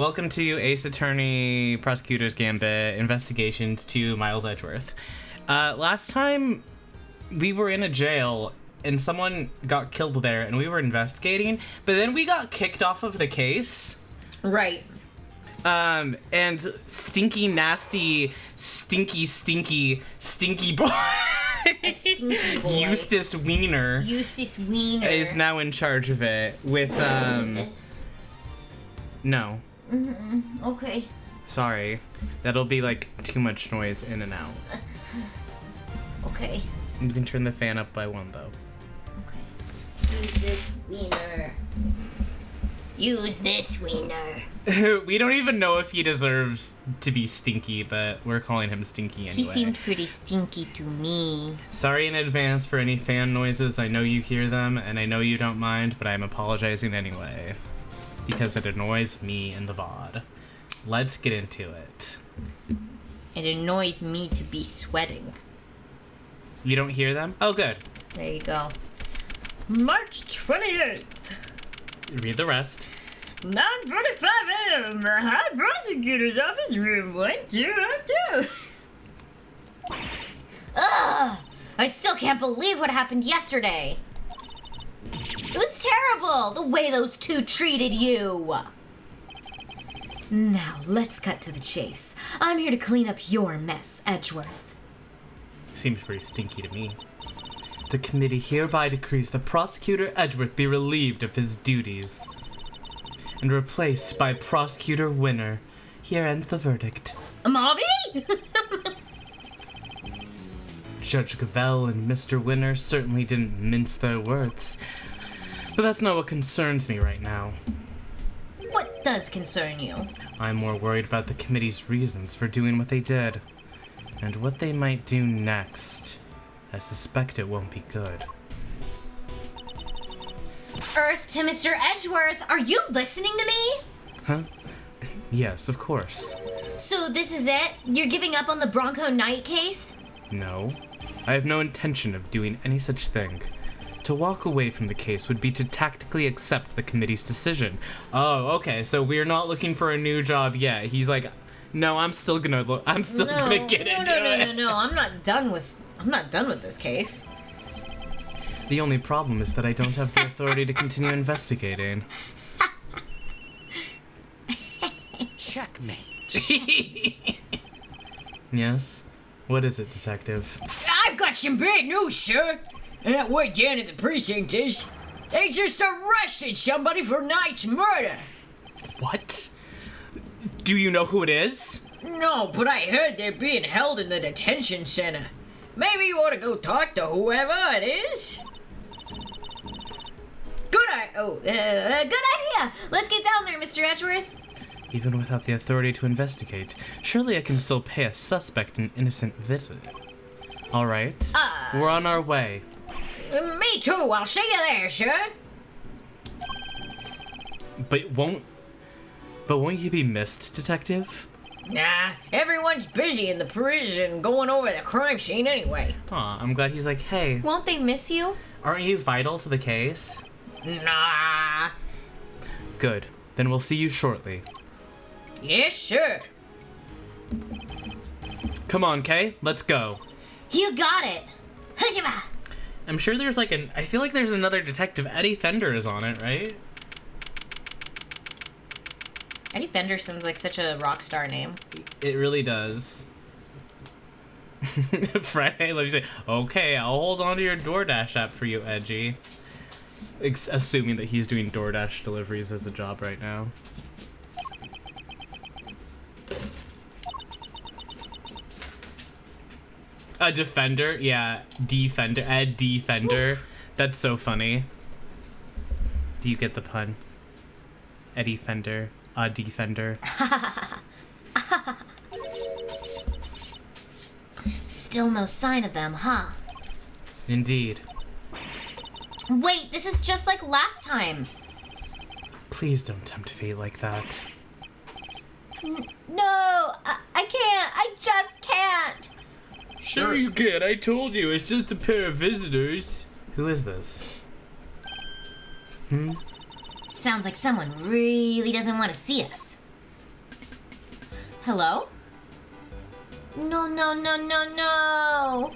Welcome to Ace Attorney Prosecutor's Gambit Investigations to Miles Edgeworth. Last time we were in a jail and someone got killed there and we were investigating, but then we got kicked off of the case. Right. And stinky, nasty, stinky boy. Stinky boy. Eustace Wiener is now in charge of it with, No. Okay. Sorry. That'll be like too much noise in and out. Okay. You can turn the fan up by one though. Okay. Use this wiener. Use this wiener. We don't even know if he deserves to be stinky, but we're calling him stinky anyway. He seemed pretty stinky to me. Sorry in advance for any fan noises. I know you hear them, and I know you don't mind, but I'm apologizing anyway. Because it annoys me in the VOD. Let's get into it. It annoys me to be sweating. You don't hear them? Oh, good. There you go. March 28th. Read the rest. 9:45 a.m. The High Prosecutor's Office, room 1202. Ugh! I still can't believe what happened yesterday. It was terrible, the way those two treated you. Now, let's cut to the chase. I'm here to clean up your mess, Edgeworth. Seems pretty stinky to me. The committee hereby decrees that Prosecutor Edgeworth be relieved of his duties and replaced by Prosecutor Winner. Here ends the verdict. Mommy? Judge Gavell and Mr. Winner certainly didn't mince their words, but that's not what concerns me right now. What does concern you? I'm more worried about the committee's reasons for doing what they did, and what they might do next. I suspect it won't be good. Earth to Mr. Edgeworth, are you listening to me? Huh? Yes, of course. So this is it? You're giving up on the Bronco Knight case? No. I have no intention of doing any such thing. To walk away from the case would be to tactically accept the committee's decision. Oh, okay, so we're not looking for a new job yet. He's like, no, I'm still gonna get into it. No, I'm not done with this case. The only problem is that I don't have the authority to continue investigating. Checkmate. Yes? What is it, Detective? I've got some bad news, sir. And that way down at the precinct is, they just arrested somebody for Knight's murder. What? Do you know who it is? No, but I heard they're being held in the detention center. Maybe you ought to go talk to whoever it is. Good idea. Let's get down there, Mr. Edgeworth. Even without the authority to investigate, surely I can still pay a suspect an innocent visit. All right, we're on our way. Me too. I'll see you there, sir. But won't you be missed, Detective? Nah, everyone's busy in the prison going over the crime scene anyway. Aw, I'm glad he's like, hey, Won't they miss you? aren't you vital to the case? Nah. Good, then we'll see you shortly. Yes, sir. Come on, Kay, let's go. You got it. Hujaba. I'm sure there's I feel like there's another detective. Eddie Fender is on it, right? Eddie Fender sounds like such a rock star name. It really does. Friday, let me say, okay, I'll hold on to your DoorDash app for you, Edgy. Assuming that he's doing DoorDash deliveries as a job right now. A defender? Yeah, defender. Ed Defender. That's so funny. Do you get the pun? Eddie Fender. A defender. Still no sign of them, huh? Indeed. Wait, this is just like last time. Please don't tempt fate like that. No, I can't. I just can't. Sure you can. I told you. It's just a pair of visitors. Who is this? Sounds like someone really doesn't want to see us. Hello? No, no, no, no, no.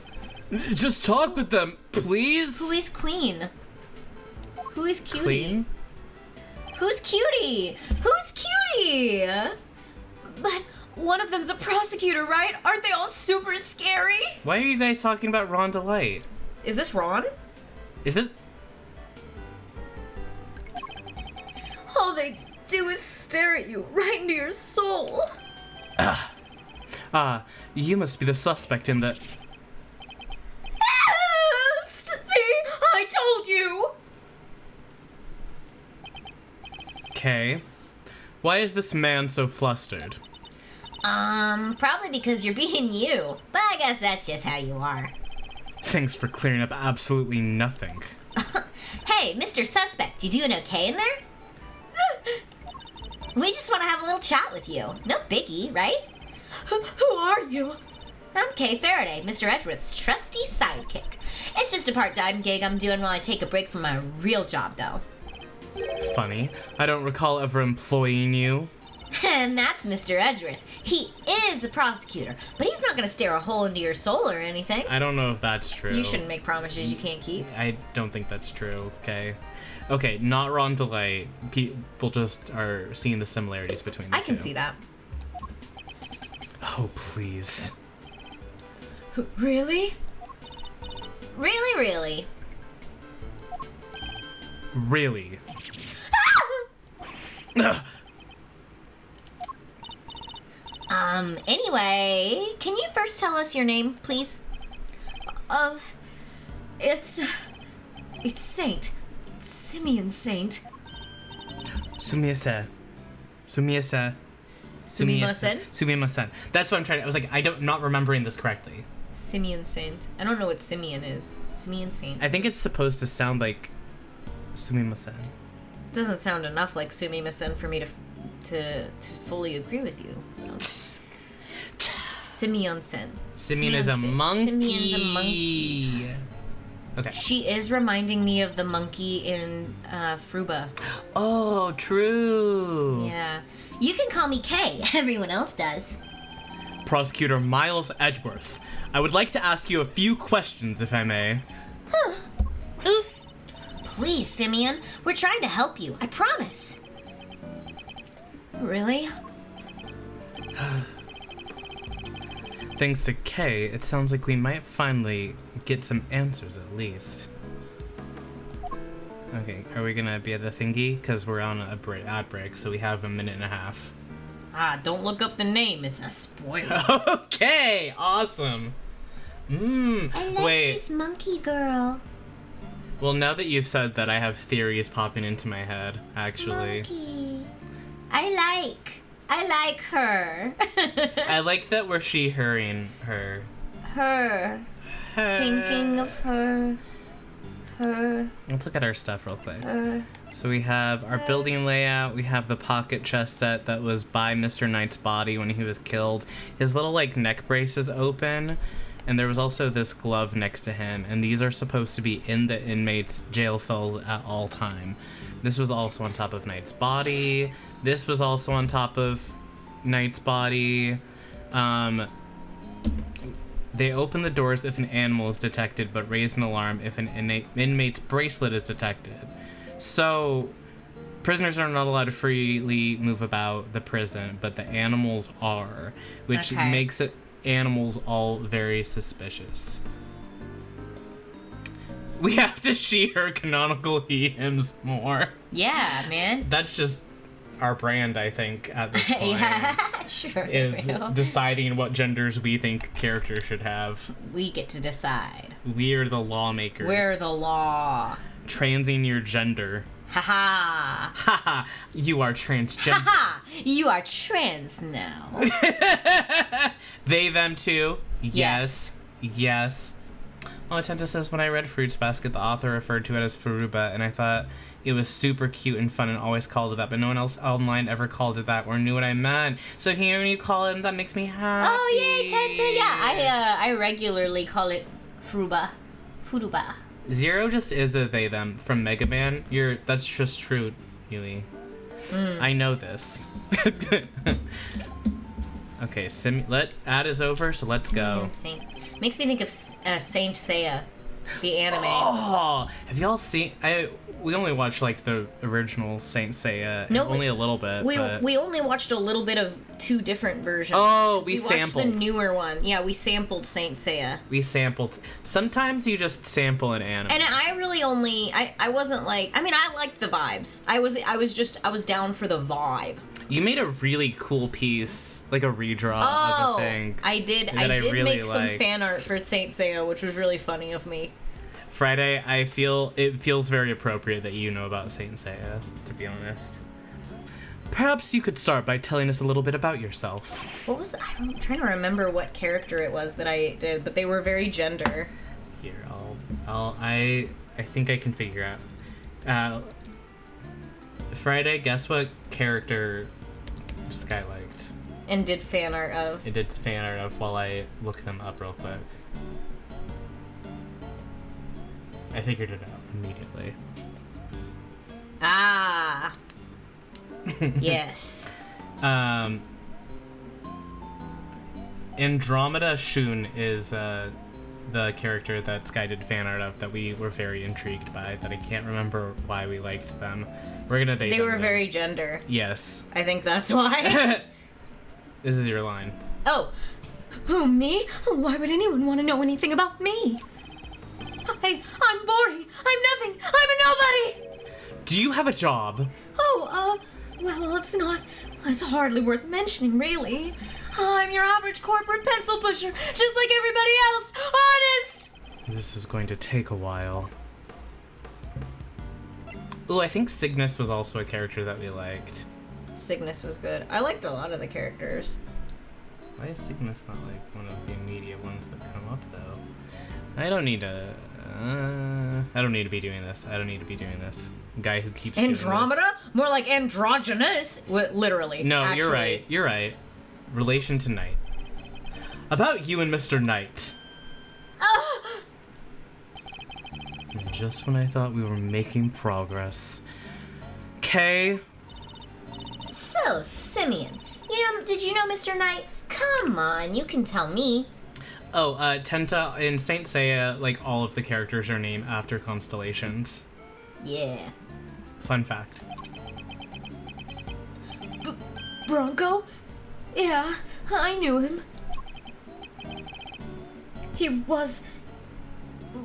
Just talk with them, please. Who is Queen? Who is Cutie? Queen? Who's Cutie? Who's Cutie? But one of them's a prosecutor, right? Aren't they all super scary? Why are you guys talking about Ron Delight? Is this Ron? Is this... All they do is stare at you right into your soul. You must be the suspect in the... See? I told you! Okay. Why is this man so flustered? Probably because you're being you. But I guess that's just how you are. Thanks for clearing up absolutely nothing. Hey, Mr. Suspect, you doing okay in there? We just want to have a little chat with you. No biggie, right? Who are you? I'm Kay Faraday, Mr. Edgeworth's trusty sidekick. It's just a part-time gig I'm doing while I take a break from my real job, though. Funny. I don't recall ever employing you. And that's Mr. Edgeworth. He is a prosecutor, but he's not going to stare a hole into your soul or anything. I don't know if that's true. You shouldn't make promises you can't keep. I don't think that's true, okay? Okay, not Ron Delay. People just are seeing the similarities between the two. I can see that. Oh, please. Really? Really, really? Really? Anyway, can you first tell us your name, please? It's Saint. Simeon Saint. Sumimasen. Sumimasen? Sumimasen. That's what I'm trying to... I was like, not remembering this correctly. Simeon Saint. I don't know what Simeon is. Simeon Saint. I think it's supposed to sound like Sumimasen. Doesn't sound enough like Sumimasen for me to fully agree with you. Simeonsen. Simeon is a monkey. Simeon's a monkey. Okay. She is reminding me of the monkey in Fruba. Oh, true. Yeah. You can call me Kay. Everyone else does. Prosecutor Miles Edgeworth. I would like to ask you a few questions, if I may. Please, Simeon. We're trying to help you. I promise. Really? Thanks to Kay, it sounds like we might finally get some answers at least. Okay, are we gonna be at the thingy? Because we're on a ad break, so we have a minute and a half. Don't look up the name. It's a spoiler. Okay, awesome. I like wait. this monkey girl. Well, now that you've said that, I have theories popping into my head, actually. Monkey. I like her. I like that we're she-herring her. Her. Thinking of her. Her. Let's look at our stuff real quick. Her. So we have our building layout, we have the pocket chest set that was by Mr. Knight's body when he was killed. His little, neck brace is open, and there was also this glove next to him, and these are supposed to be in the inmates' jail cells at all time. This was also on top of Knight's body. This was also on top of Knight's body. They open the doors if an animal is detected, but raise an alarm if an inmate's bracelet is detected. So, prisoners are not allowed to freely move about the prison, but the animals are, which makes it animals all very suspicious. We have to she-her canonical he-hims more. Yeah, man. That's just our brand, I think, at this point. Yeah, sure. Is deciding what genders we think characters should have. We get to decide. We're the lawmakers. We're the law. Transing your gender. Haha. Haha, you are transgender. Haha, you are trans now. They, them too. Yes. Yes. Oh, Atenta says, when I read Fruits Basket, the author referred to it as Furuba, and I thought it was super cute and fun and always called it that, but no one else online ever called it that or knew what I meant. So hearing you call it, that makes me happy. Oh, yay, Tenta. Yeah, I regularly call it Furuba. Furuba. Zero just is a they, them from Mega Man. That's just true, Yui. I know this. Okay, ad is over, so let's go. Saint. Makes me think of Saint Seiya, the anime. Oh, have y'all seen? We only watched like the original Saint Seiya. No, only a little bit. We only watched a little bit of 2 different versions. Oh, we watched sampled the newer one. Yeah, we sampled Saint Seiya. We sampled. Sometimes you just sample an anime. And I really only I wasn't like, I mean, I liked the vibes. I was down for the vibe. You made a really cool piece, like a redraw of the thing. I did really make some liked. fan art for Saint Seiya, which was really funny of me. Friday, it feels very appropriate that you know about Saint Seiya, to be honest. Perhaps you could start by telling us a little bit about yourself. What was I'm trying to remember what character it was that I did, but they were very gender. Here, I think I can figure out. Friday, guess what character Sky liked? And did fan art of. It did fan art of while I look them up real quick. I figured it out immediately. Ah. Yes. Andromeda Shun is the character that Sky did fan art of that we were very intrigued by, that I can't remember why we liked them. We're gonna date them. They were very gender. Yes. I think that's why. This is your line. Oh. Who, me? Why would anyone want to know anything about me? Hey, I'm boring. I'm nothing. I'm a nobody. Do you have a job? Oh, well, it's hardly worth mentioning, really. I'm your average corporate pencil pusher, just like everybody else. Honest! This is going to take a while. Ooh, I think Cygnus was also a character that we liked. Cygnus was good. I liked a lot of the characters. Why is Cygnus not like one of the immediate ones that come up, though? I don't need to be doing this. Guy who keeps doing this. Andromeda? More like androgynous. Literally. No, actually. You're right. Relation to Knight. About you and Mr. Knight. And just when I thought we were making progress. Kay. So, Simeon, did you know Mr. Knight? Come on, you can tell me. Oh, Tenta, in Saint Seiya, like, all of the characters are named after constellations. Yeah. Fun fact. Bronco? Yeah, I knew him.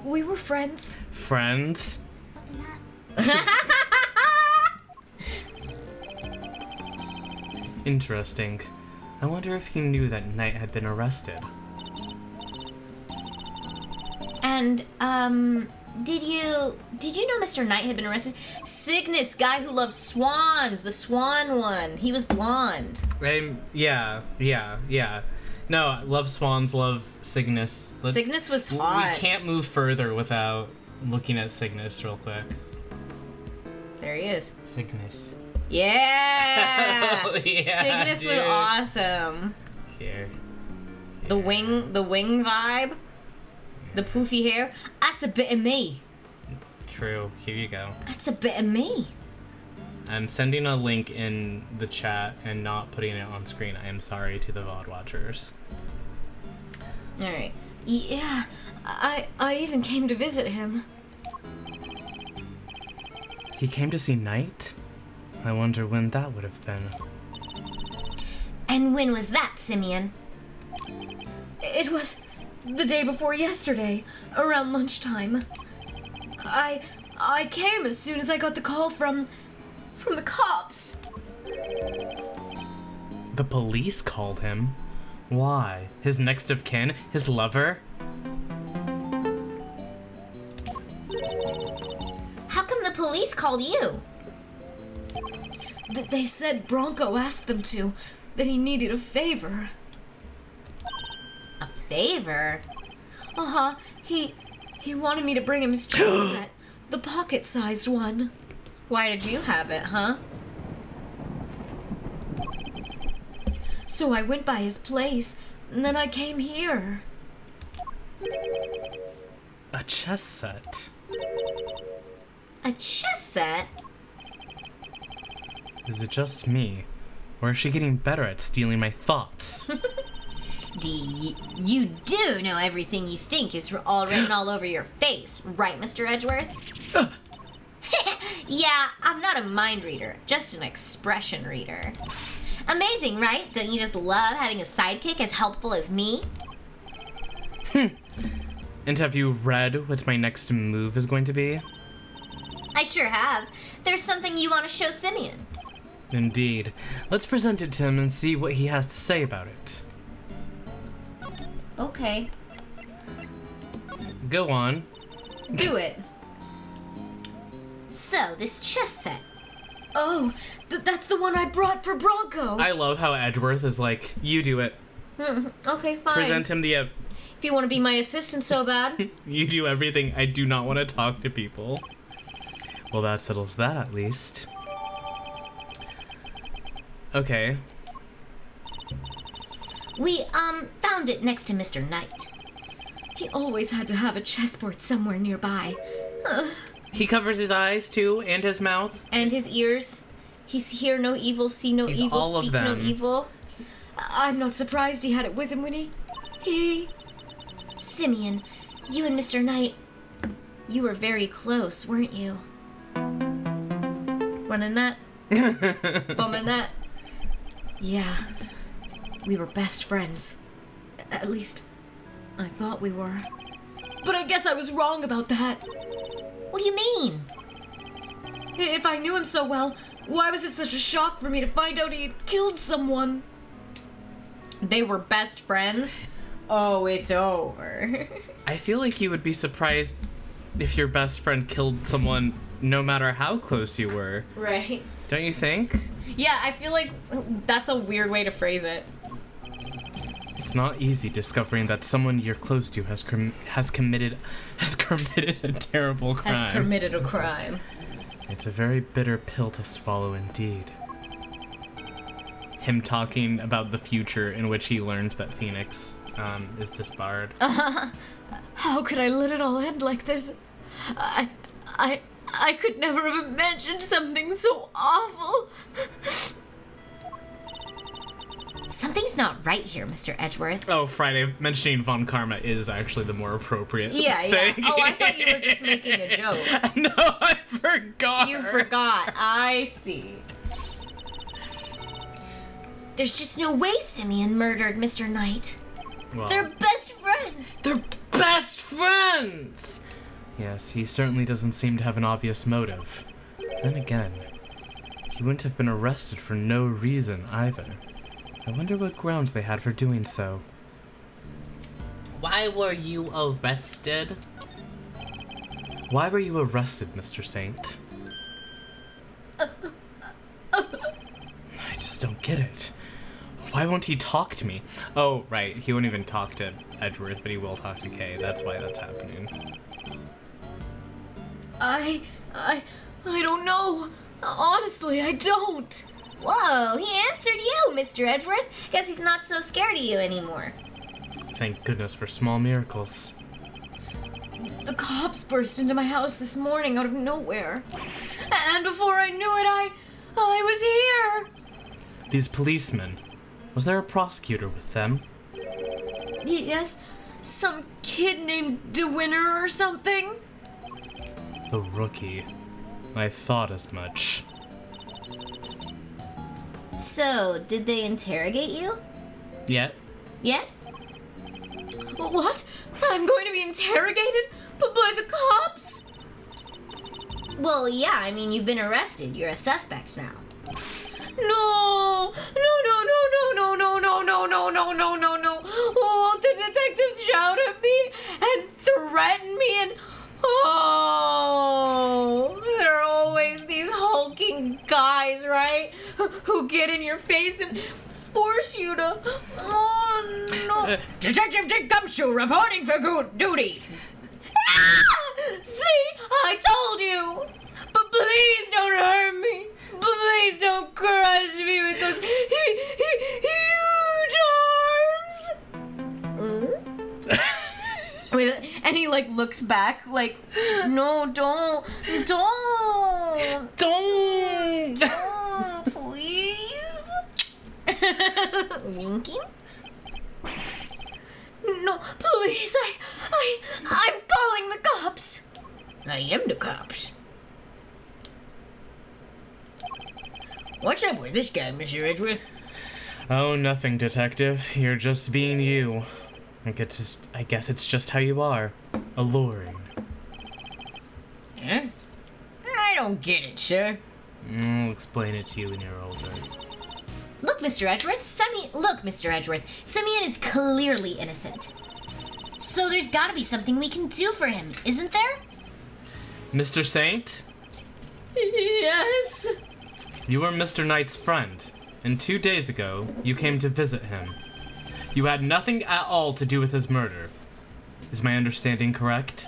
We were friends. Friends? Interesting. I wonder if he knew that Knight had been arrested. And, did you know Mr. Knight had been arrested? Cygnus, guy who loves swans, the swan one. He was blonde. Yeah. No, love swans, love Cygnus. Cygnus was hot. We can't move further without looking at Cygnus real quick. There he is. Cygnus. Yeah! Oh, yeah, Cygnus dude. was awesome. Here. The wing vibe. The poofy hair. That's a bit of me. True. Here you go. That's a bit of me. I'm sending a link in the chat and not putting it on screen. I am sorry to the VOD watchers. Alright. Yeah, I even came to visit him. He came to see Knight? I wonder when that would have been. And when was that, Simeon? It was the day before yesterday, around lunchtime. I came as soon as I got the call from the cops. The police called him? Why? His next of kin? His lover? How come the police called you? They said Bronco asked them to, that he needed a favor. A favor? Uh-huh. He wanted me to bring him his chess set, the pocket-sized one. Why did you have it, huh? So I went by his place, and then I came here. A chess set? A chess set? Is it just me? Or is she getting better at stealing my thoughts? You do know everything you think is all written all over your face, right, Mr. Edgeworth? Yeah, I'm not a mind reader, just an expression reader. Amazing, right? Don't you just love having a sidekick as helpful as me? And have you read what my next move is going to be? I sure have. There's something you want to show Simeon. Indeed. Let's present it to him and see what he has to say about it. Okay. Go on. Do it. So, this chess set. Oh, that's the one I brought for Bronco. I love how Edgeworth is like, you do it. Okay, fine. Present him the... If you want to be my assistant so bad. You do everything. I do not want to talk to people. Well, that settles that at least. Okay. We, found it next to Mr. Knight. He always had to have a chessboard somewhere nearby. He covers his eyes, too, and his mouth. And his ears. He's hear no evil, see no He's evil, all of speak no them. evil. I'm not surprised he had it with him when he... Simeon, you and Mr. Knight, you were very close, weren't you? Running that? Bumming that? Yeah. We were best friends. At least, I thought we were. But I guess I was wrong about that. What do you mean? If I knew him so well, why was it such a shock for me to find out he had killed someone? They were best friends? Oh, it's over. I feel like you would be surprised if your best friend killed someone no matter how close you were. Right. Don't you think? Yeah, I feel like that's a weird way to phrase it. It's not easy discovering that someone you're close to has committed a terrible crime. Has committed a crime. It's a very bitter pill to swallow indeed. Him talking about the future in which he learns that Phoenix is disbarred. How could I let it all end like this? I could never have imagined something so awful. Something's not right here, Mr. Edgeworth. Oh, Friday, mentioning Von Karma is actually the more appropriate Yeah. thing. Oh, I thought you were just making a joke. No, I forgot. You forgot. I see. There's just no way Simeon murdered Mr. Knight. Well, They're best friends. they're best friends! Yes, he certainly doesn't seem to have an obvious motive. Then again, he wouldn't have been arrested for no reason either. I wonder what grounds they had for doing so. Why were you arrested? Why were you arrested, Mr. Saint? I just don't get it. Why won't he talk to me? Oh, right, he won't even talk to Edgeworth, but he will talk to Kay. That's why that's happening. I don't know. Honestly, I don't. Whoa, he answered you, Mr. Edgeworth. Guess he's not so scared of you anymore. Thank goodness for small miracles. The cops burst into my house this morning out of nowhere. And before I knew it, I was here. These policemen, was there a prosecutor with them? Yes, some kid named DeWinner or something. The rookie. I thought as much. So, did they interrogate you? Yet? Yet? What? I'm going to be interrogated? But by the cops? Well, yeah, I mean, you've been arrested. You're a suspect now. No! No. Won't the detectives shout at me and threaten me and... Oh, there are always these hulking guys, right? Who get in your face and force you to... Oh, no. Detective Dick Gumshoe reporting for good duty. Ah! See? I told you. But please don't hurt me. Please don't crush me with those huge arms. And he like looks back like, no, don't, please. Winking? No, please, I'm calling the cops. I am the cops. What's up with this guy, Mr. Edgeworth? Oh, nothing, Detective. You're just being you. I guess it's just how you are. Alluring. Huh? I don't get it, sir. I'll explain it to you when you're older. Look, Mr. Edgeworth, Simeon is clearly innocent. So there's gotta be something we can do for him, isn't there? Mr. Saint? Yes. You were Mr. Knight's friend, and 2 days ago, you came to visit him. You had nothing at all to do with his murder. Is my understanding correct?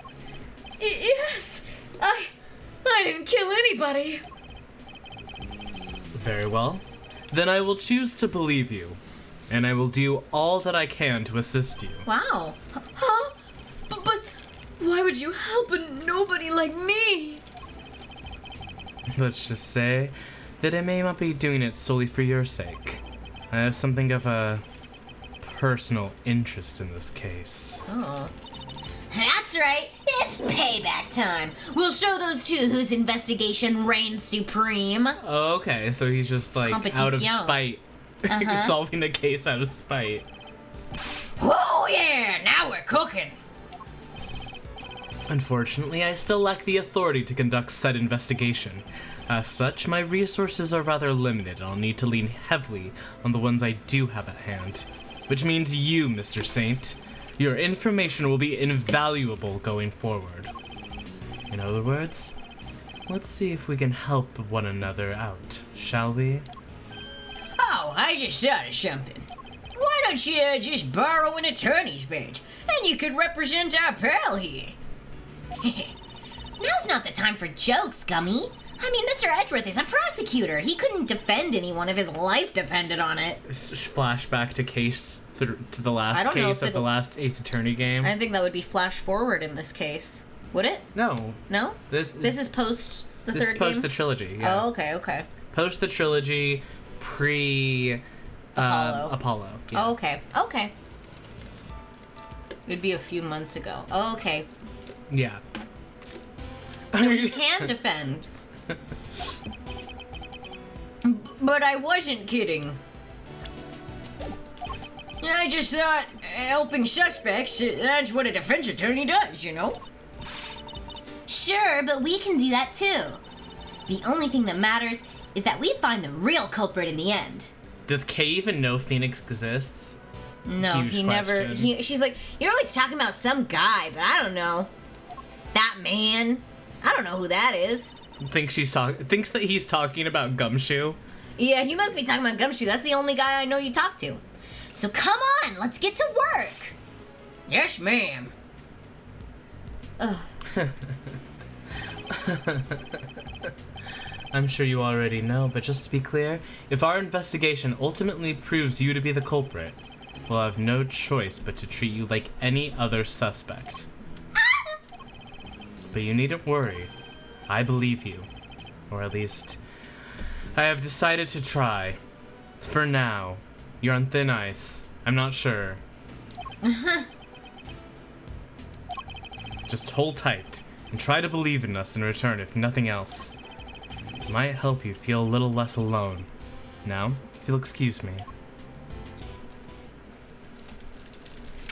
Yes. I didn't kill anybody. Very well. Then I will choose to believe you, and I will do all that I can to assist you. Wow. Huh? But why would you help a nobody like me? Let's just say that I may not be doing it solely for your sake. I have something of a personal interest in this case. Oh. That's right. It's payback time. We'll show those two whose investigation reigns supreme. Oh, okay, so he's just like out of Competition. spite. Solving the case out of spite. Oh yeah, now we're cooking. Unfortunately, I still lack the authority to conduct said investigation. As such, my resources are rather limited, and I'll need to lean heavily on the ones I do have at hand. Which means you, Mr. Saint. Your information will be invaluable going forward. In other words, let's see if we can help one another out, shall we? Oh, I just thought of something. Why don't you just borrow an attorney's badge, and you could represent our pal here? Now's not the time for jokes, Gummy. I mean, Mr. Edgeworth is a prosecutor. He couldn't defend anyone if his life depended on it. Flashback to to the I last don't know case if of the last Ace Attorney game. I think that would be flash forward in this case. Would it? No. No? This This is post the this third is post game? the trilogy. Yeah. Oh, okay. Post the trilogy, pre Apollo. Apollo. Yeah. Oh, okay. It'd be a few months ago. Oh, okay. Yeah. So we can defend. But I wasn't kidding. I just thought helping suspects, that's what a defense attorney does, you know? Sure, but we can do that too. The only thing that matters is that we find the real culprit in the end. Does Kay even know Phoenix exists? No, Huge he never. question. She's like, you're always talking about some guy, but I don't know. That man. I don't know who that is. Thinks that he's talking about Gumshoe. Yeah, you must be talking about Gumshoe. That's the only guy I know you talk to. So come on, let's get to work. Yes, ma'am. I'm sure you already know, but just to be clear, if our investigation ultimately proves you to be the culprit, we'll have no choice but to treat you like any other suspect. But you needn't worry. I believe you. Or at least, I have decided to try. For now. You're on thin ice. I'm not sure. Just hold tight, and try to believe in us in return, if nothing else. It might help you feel a little less alone. Now, if you'll excuse me.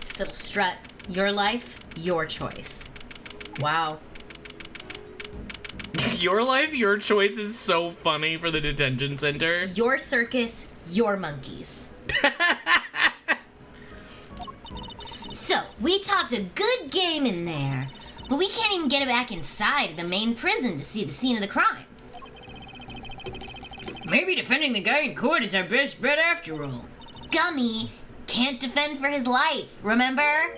Still strut. Your life, your choice. Wow. Your life, your choice is so funny for the detention center. Your circus, your monkeys. So, we talked a good game in there, but we can't even get it back inside the main prison to see the scene of the crime. Maybe defending the guy in court is our best bet after all. Gummy can't defend for his life, remember?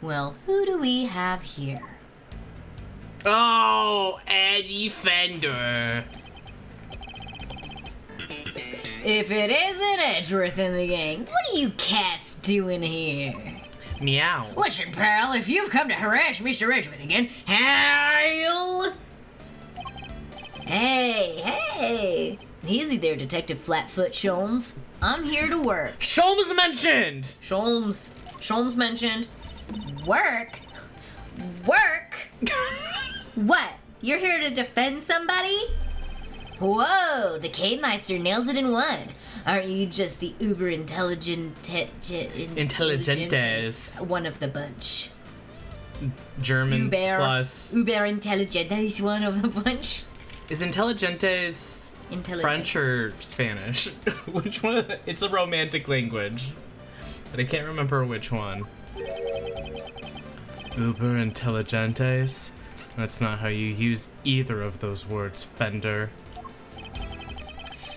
Well, who do we have here? Oh, Eddie Fender. If it isn't Edgeworth in the gang, what are you cats doing here? Meow. Listen, pal, if you've come to harass Mr. Edgeworth again, I'll... Hey! Easy there, Detective Flatfoot Sholmes. I'm here to work. Sholmes mentioned! Sholmes mentioned. Work? Work? What? You're here to defend somebody? Whoa, the K-Meister nails it in one. Aren't you just the uber Intelligentes. One of the bunch. German plus... Uber Intelligentes, one of the bunch. Is Intelligentes French or Spanish? Which one? It's a romantic language, but I can't remember which one. Uber Intelligentes? That's not how you use either of those words, Fender.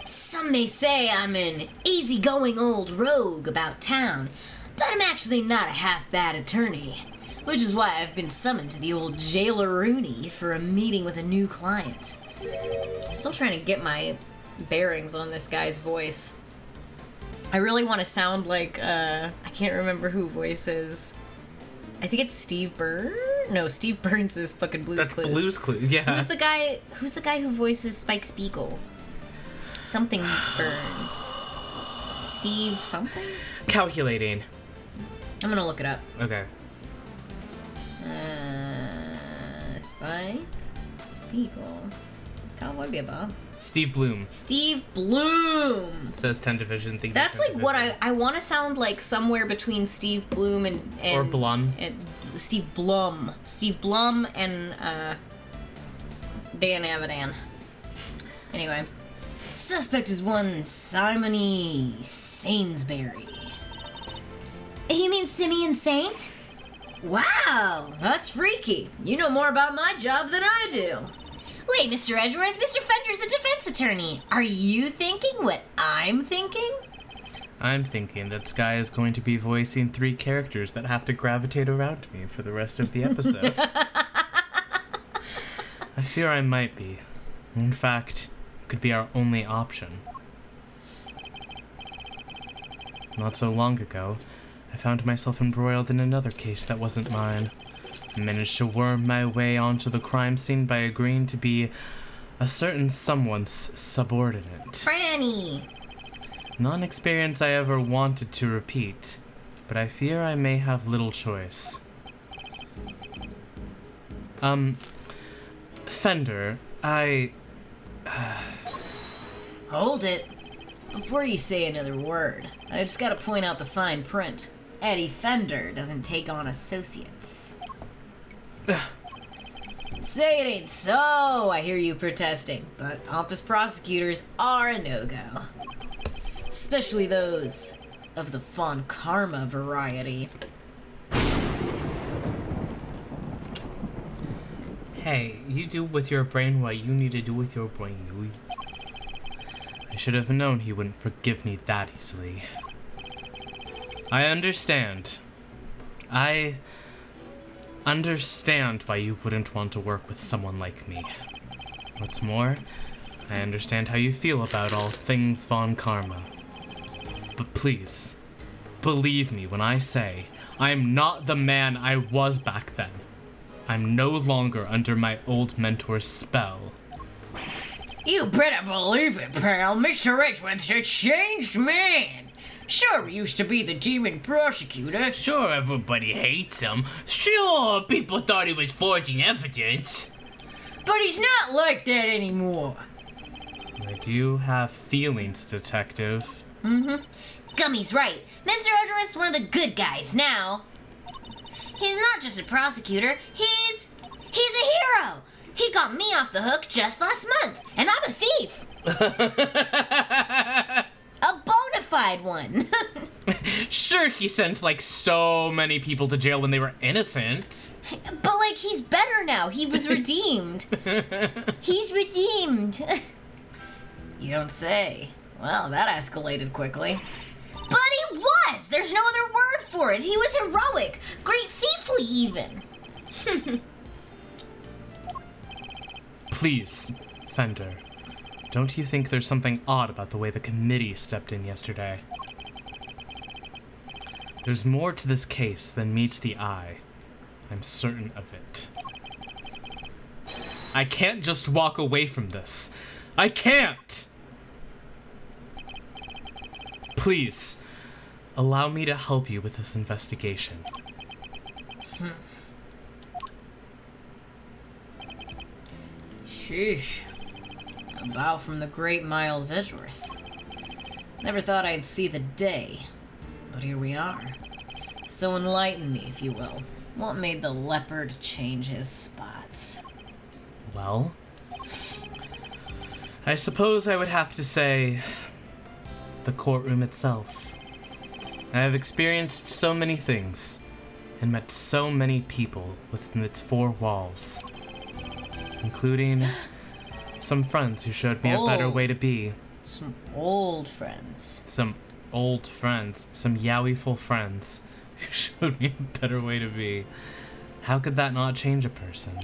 Some may say I'm an easygoing old rogue about town, but I'm actually not a half-bad attorney, which is why I've been summoned to the old jailer Rooney for a meeting with a new client. I'm still trying to get my bearings on this guy's voice. I really want to sound like, I can't remember who voices. I think it's Steve Burns? No, Steve Burns is fucking Blue's Clues. That's Blue's Clues, yeah. Who's the guy who voices Spike Spiegel? Something Burns. Steve something? Calculating. I'm gonna look it up. Okay. Spike Spiegel. Cowboy Bebop. Steve Bloom. Steve Bloom! Says 10 Division. That's like what I want to sound like, somewhere between Steve Bloom and or Blum. And Steve Blum. Steve Blum and Dan Avidan. Anyway. Suspect is one Simon E. Sainsbury. You mean Simeon Saint? Wow, that's freaky. You know more about my job than I do. Wait, Mr. Edgeworth, Mr. Fender's a defense attorney. Are you thinking what I'm thinking? I'm thinking that Sky is going to be voicing 3 characters that have to gravitate around me for the rest of the episode. I fear I might be. In fact, it could be our only option. Not so long ago, I found myself embroiled in another case that wasn't mine. I managed to worm my way onto the crime scene by agreeing to be a certain someone's subordinate. Franny! Not an experience I ever wanted to repeat, but I fear I may have little choice. Fender, Hold it. Before you say another word, I just gotta point out the fine print. Eddie Fender doesn't take on associates. Say it ain't so, I hear you protesting, but office prosecutors are a no-go. Especially those of the Von Karma variety. Hey, you do with your brain what you need to do with your brain, Louis. I should have known he wouldn't forgive me that easily. I understand. I understand why you wouldn't want to work with someone like me. What's more, I understand how you feel about all things Von Karma. But please, believe me when I say I'm not the man I was back then. I'm no longer under my old mentor's spell. You better believe it, pal. Mr. Edgeworth's a changed man. Sure, he used to be the demon prosecutor. Sure, everybody hates him. Sure, people thought he was forging evidence. But he's not like that anymore. I do have feelings, Detective. Gummy's right. Mr. Edgeworth's one of the good guys now. He's not just a prosecutor, he's a hero! He got me off the hook just last month, and I'm a thief! A bona fide one. Sure, he sent like so many people to jail when they were innocent. But like, he's better now. He was redeemed. He's redeemed. You don't say. Well, that escalated quickly. But he was! There's no other word for it. He was heroic. Great thiefly, even. Please, Fender, don't you think there's something odd about the way the committee stepped in yesterday? There's more to this case than meets the eye. I'm certain of it. I can't just walk away from this. I can't! Please, allow me to help you with this investigation. Sheesh. A bow from the great Miles Edgeworth. Never thought I'd see the day, but here we are. So enlighten me, if you will. What made the leopard change his spots? Well, I suppose I would have to say the courtroom itself. I have experienced so many things and met so many people within its four walls, including some friends who showed me a better way to be. Some old friends. Some old friends, some yowiful friends who showed me a better way to be. How could that not change a person?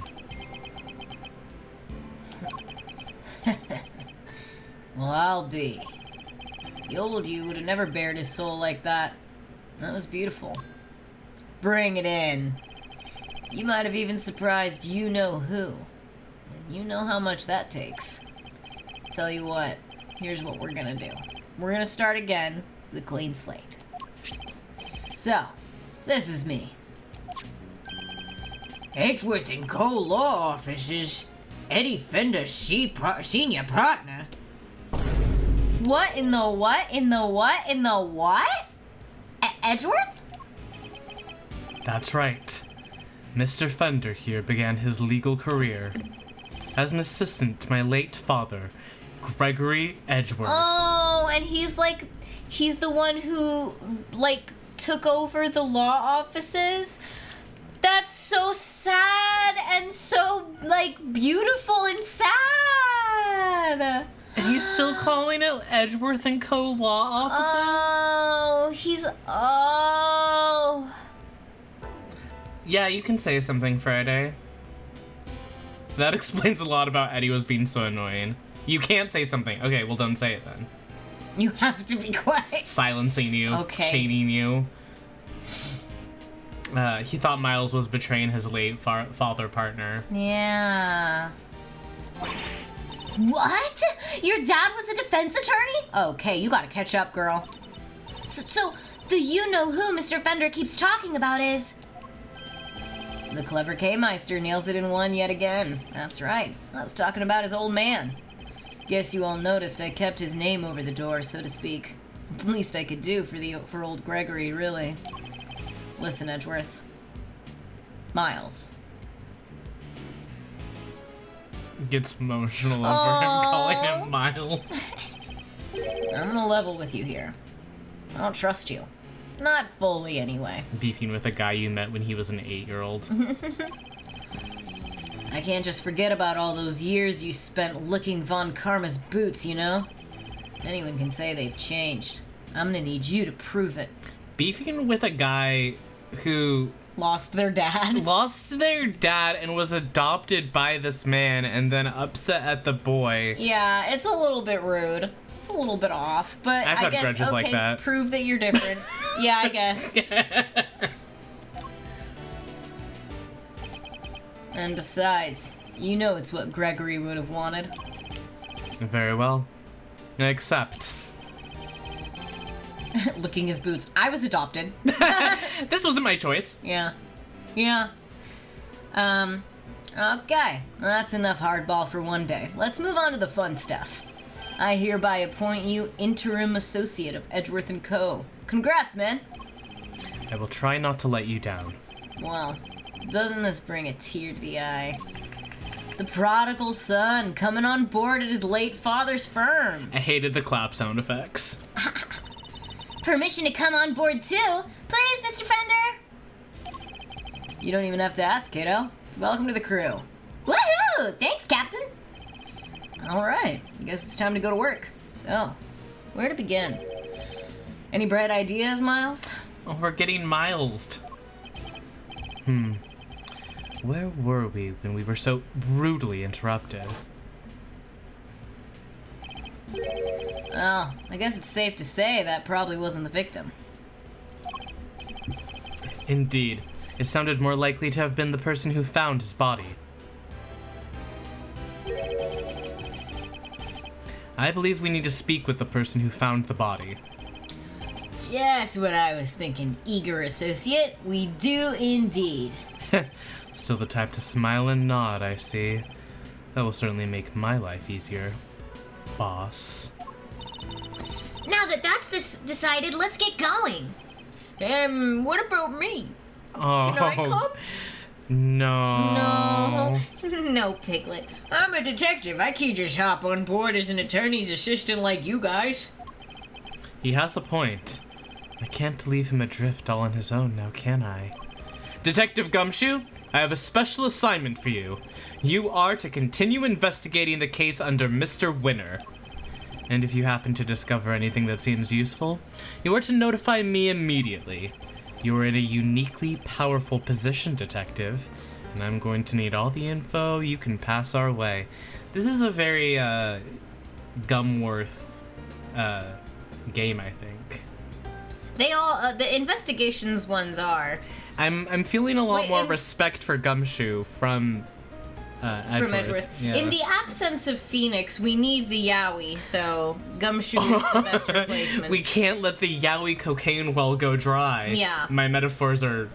Well, I'll be. The old you would have never bared his soul like that. That was beautiful. Bring it in. You might have even surprised you-know-who. And you know how much that takes. Tell you what, here's what we're gonna do. We're gonna start again with a clean slate. So, this is me. Edgeworth & Co. Law Offices. Eddie Fender's senior partner. What in the what? In the what? In the what? Edgeworth? That's right. Mr. Fender here began his legal career as an assistant to my late father, Gregory Edgeworth. Oh, and he's the one who, took over the law offices? That's so sad and so, beautiful and sad. And he's still calling it Edgeworth & Co. Law Offices? Oh, Yeah, you can say something, Friday. That explains a lot about Eddie was being so annoying. You can't say something. Okay, well, don't say it then. You have to be quiet. Silencing you. Okay. Chaining you. He thought Miles was betraying his late father partner. yeah. What? Your dad was a defense attorney? Okay, you gotta catch up, girl. So the you-know-who Mr. Fender keeps talking about is... The clever K-Meister nails it in one yet again. That's right. I was talking about his old man. Guess you all noticed I kept his name over the door, so to speak. The least I could do for old Gregory, really. Listen, Edgeworth. Miles. Gets emotional over him calling him Miles. I'm gonna level with you here. I don't trust you. Not fully, anyway. Beefing with a guy you met when he was an 8-year-old. I can't just forget about all those years you spent licking Von Karma's boots, you know? Anyone can say they've changed. I'm gonna need you to prove it. Beefing with a guy who Lost their dad. lost their dad and was adopted by this man and then upset at the boy. Yeah, it's a little bit rude. It's a little bit off, but I've I had guess, grudges okay, like that. prove that you're different. Yeah, I guess. And besides, you know it's what Gregory would have wanted. Very well. Except Licking his boots. I was adopted. this wasn't my choice. Yeah. Yeah. Okay. That's enough hardball for one day. Let's move on to the fun stuff. I hereby appoint you interim associate of Edgeworth & Co. Congrats, man. I will try not to let you down. Well, doesn't this bring a tear to the eye? The prodigal son coming on board at his late father's firm. I hated the clap sound effects. Permission to come on board too? Please, Mr. Fender? You don't even have to ask, kiddo. Welcome to the crew. Woohoo! Thanks, Captain. Alright, I guess it's time to go to work. So, where to begin? Any bright ideas, Miles? Oh, we're getting milesed. Where were we when we were so brutally interrupted? Well, I guess it's safe to say that probably wasn't the victim. Indeed. It sounded more likely to have been the person who found his body. I believe we need to speak with the person who found the body. Just what I was thinking, eager associate. We do indeed. Still the type to smile and nod, I see. That will certainly make my life easier, boss. Now that that's decided, let's get going. What about me? Oh, Can I come? no. No, Piglet. I'm a detective. I can't just hop on board as an attorney's assistant like you guys. He has a point. I can't leave him adrift all on his own now, can I? Detective Gumshoe, I have a special assignment for you. You are to continue investigating the case under Mr. Winner. And if you happen to discover anything that seems useful, you are to notify me immediately. You are in a uniquely powerful position, detective, and I'm going to need all the info you can pass our way. This is a very, Gumworth, game, I think. They all, the investigations ones are. I'm feeling a lot Wait, more respect for Gumshoe from Edgeworth. From Edgeworth. Yeah. In the absence of Phoenix, we need the Yowie, so Gumshoe is the best replacement. We can't let the Yowie cocaine well go dry. Yeah. My metaphors are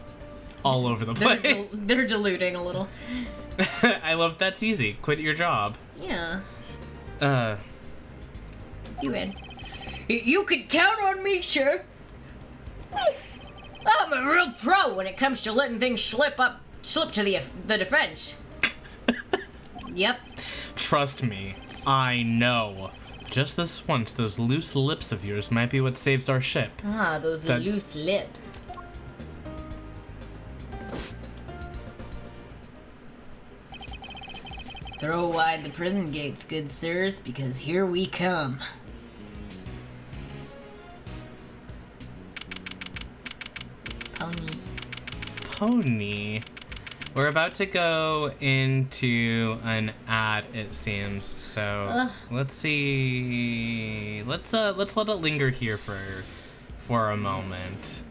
all over the place. They're diluting a little. I love that's easy. Quit your job. Yeah. You in? You can count on me, sir. I'm a real pro when it comes to letting things slip to the defense. Yep. Trust me, I know. Just this once, those loose lips of yours might be what saves our ship. Ah, those loose lips. Throw wide the prison gates, good sirs, because here we come. Pony. We're about to go into an ad, it seems. So let's see. Let's let it linger here for a moment.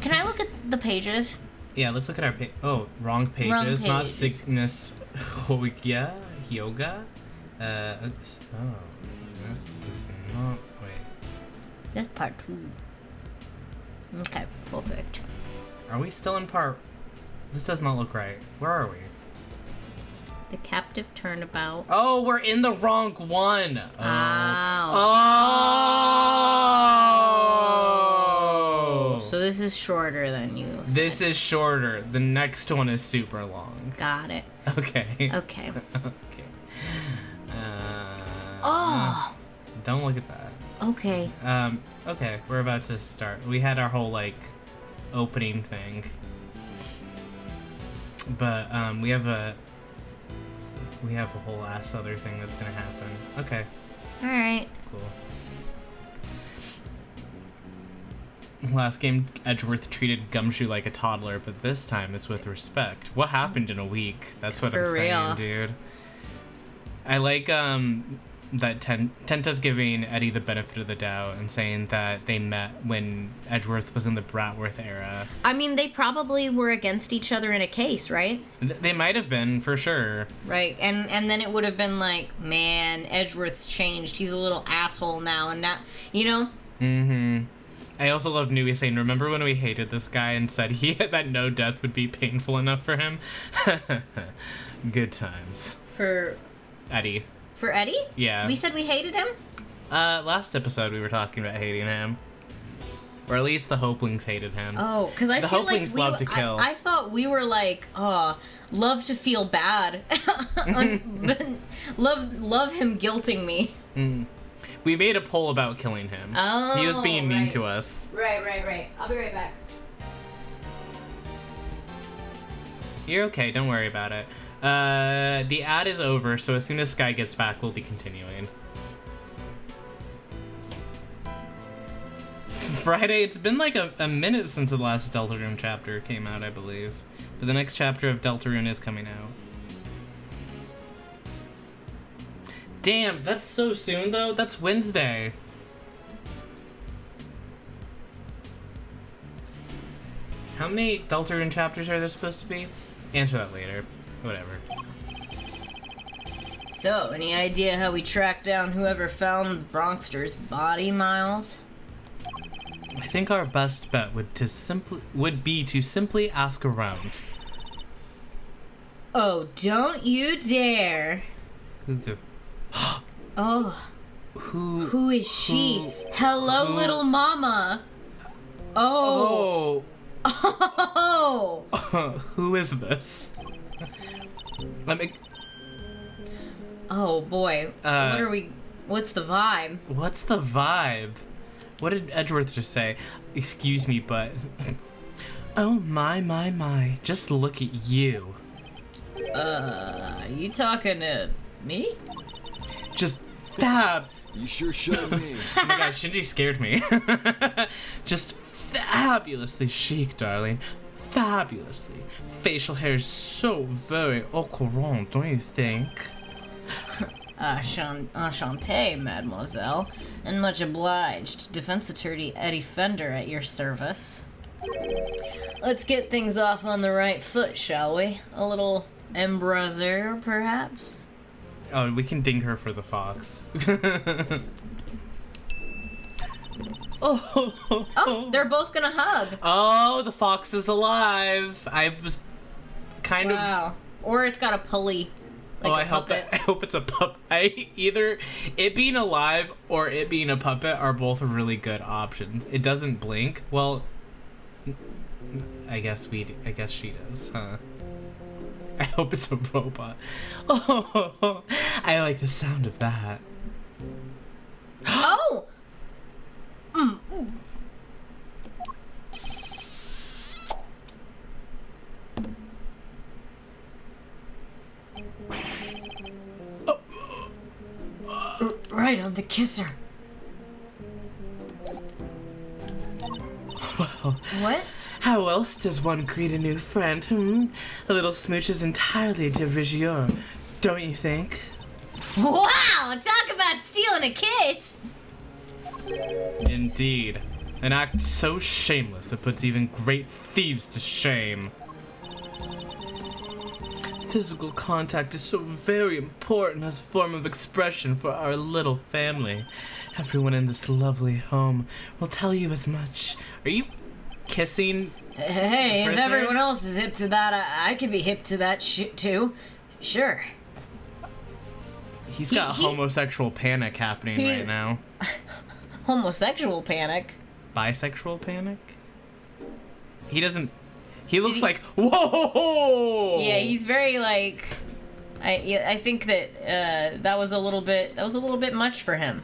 Can I look at the pages? Yeah, let's look at our wrong pages. Wrong Not pages. sickness. Yoga. Oh, that's not. Wait. That's part 2. Okay, perfect. Are we still in part? This does not look right. Where are we? The Captive Turnabout. Oh, we're in the wrong one. Oh. So this is shorter than you said. This is shorter. The next one is super long. Got it. Okay. Okay. Okay. Oh! Don't look at that. Okay. Okay, we're about to start. We had our whole, like, opening thing. But, we have a whole ass other thing that's gonna happen. Okay, Alright. cool. Last game, Edgeworth treated Gumshoe like a toddler, but this time it's with respect. What happened in a week? That's what I'm For saying, real. dude. I like, that Tenta's giving Eddie the benefit of the doubt and saying that they met when Edgeworth was in the Bratworth era. I mean, they probably were against each other in a case, right? They might have been, for sure. Right. And then it would have been like, man, Edgeworth's changed. He's a little asshole now. And now, you know? Mm-hmm. I also love Nui saying, remember when we hated this guy and said that no death would be painful enough for him? Good times. For Eddie. For Eddie? Yeah. We said we hated him? Last episode we were talking about hating him. Or at least the Hopelings hated him. Oh, because I The feel like Hopelings love to kill. I thought we were like, love to feel bad. But love him guilting me. We made a poll about killing him. Oh, he was being mean right. to us. Right. I'll be right back. You're okay, don't worry about it. The ad is over, so as soon as Sky gets back, we'll be continuing. Friday, it's been like a minute since the last Deltarune chapter came out, I believe. But the next chapter of Deltarune is coming out. Damn, that's so soon though? That's Wednesday. How many Deltarune chapters are there supposed to be? Answer that later. Whatever. So, any idea how we tracked down whoever found Bronxter's body, Miles? I think our best bet would be to simply ask around. Oh, don't you dare. Oh, who is she? Hello, little mama. Oh. Oh. Oh. Who is this? Oh boy. What's the vibe? What's the vibe? What did Edgeworth just say? Excuse me, but... Oh my. Just look at you. You talking to me? Just fab. You sure showed me. Oh my gosh, Shinji scared me. Just fabulously chic, darling. Fabulously. Facial hair is so very au courant, don't you think? Enchanté, mademoiselle, and much obliged. Defense attorney Eddie Fender at your service. Let's get things off on the right foot, shall we? A little embrasure, perhaps? Oh, we can ding her for the fox. Oh, they're both gonna hug. Oh, the fox is alive. I was kind of... Wow. Or it's got a pulley. Like I hope it's a pup. Either it being alive or it being a puppet are both really good options. It doesn't blink. Well, I guess she does, huh? I hope it's a robot. Oh, I like the sound of that. Oh! Right on the kisser. Well, What? how else does one greet a new friend? A little smooch is entirely de rigueur, don't you think? Wow! Talk about stealing a kiss! Indeed. An act so shameless it puts even great thieves to shame. Physical contact is so very important as a form of expression for our little family. Everyone in this lovely home will tell you as much. Are you kissing? Hey, if prisoners? everyone else is hip to that, I can be hip to that shit too. Sure. He's got homosexual panic happening right now. Homosexual panic. Bisexual panic? He doesn't... He looks like... Whoa! Yeah, he's very like... I think that that was a little bit much for him.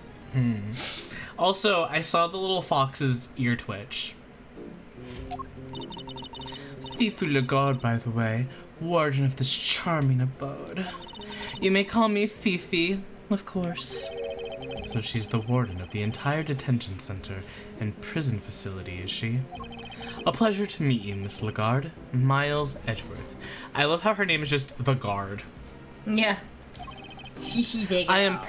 Also, I saw the little fox's ear twitch. Fifi Lagarde, by the way, warden of this charming abode. You may call me Fifi, of course. So she's the warden of the entire detention center and prison facility, is she? A pleasure to meet you, Miss Lagarde. Miles Edgeworth. I love how her name is just the guard. Yeah. I am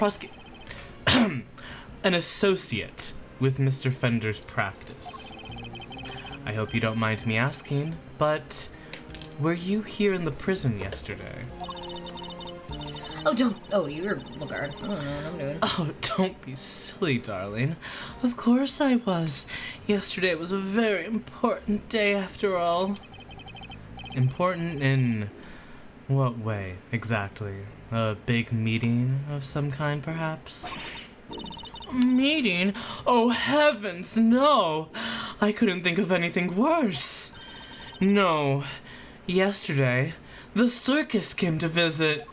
an associate with Mr. Fender's practice. I hope you don't mind me asking, but were you here in the prison yesterday? Oh, you're Lagarde. I don't know what I'm doing. Oh, don't be silly, darling. Of course I was. Yesterday was a very important day after all. Important in what way, exactly? A big meeting of some kind, perhaps? A meeting? Oh, heavens, no! I couldn't think of anything worse. No. Yesterday, the circus came to visit.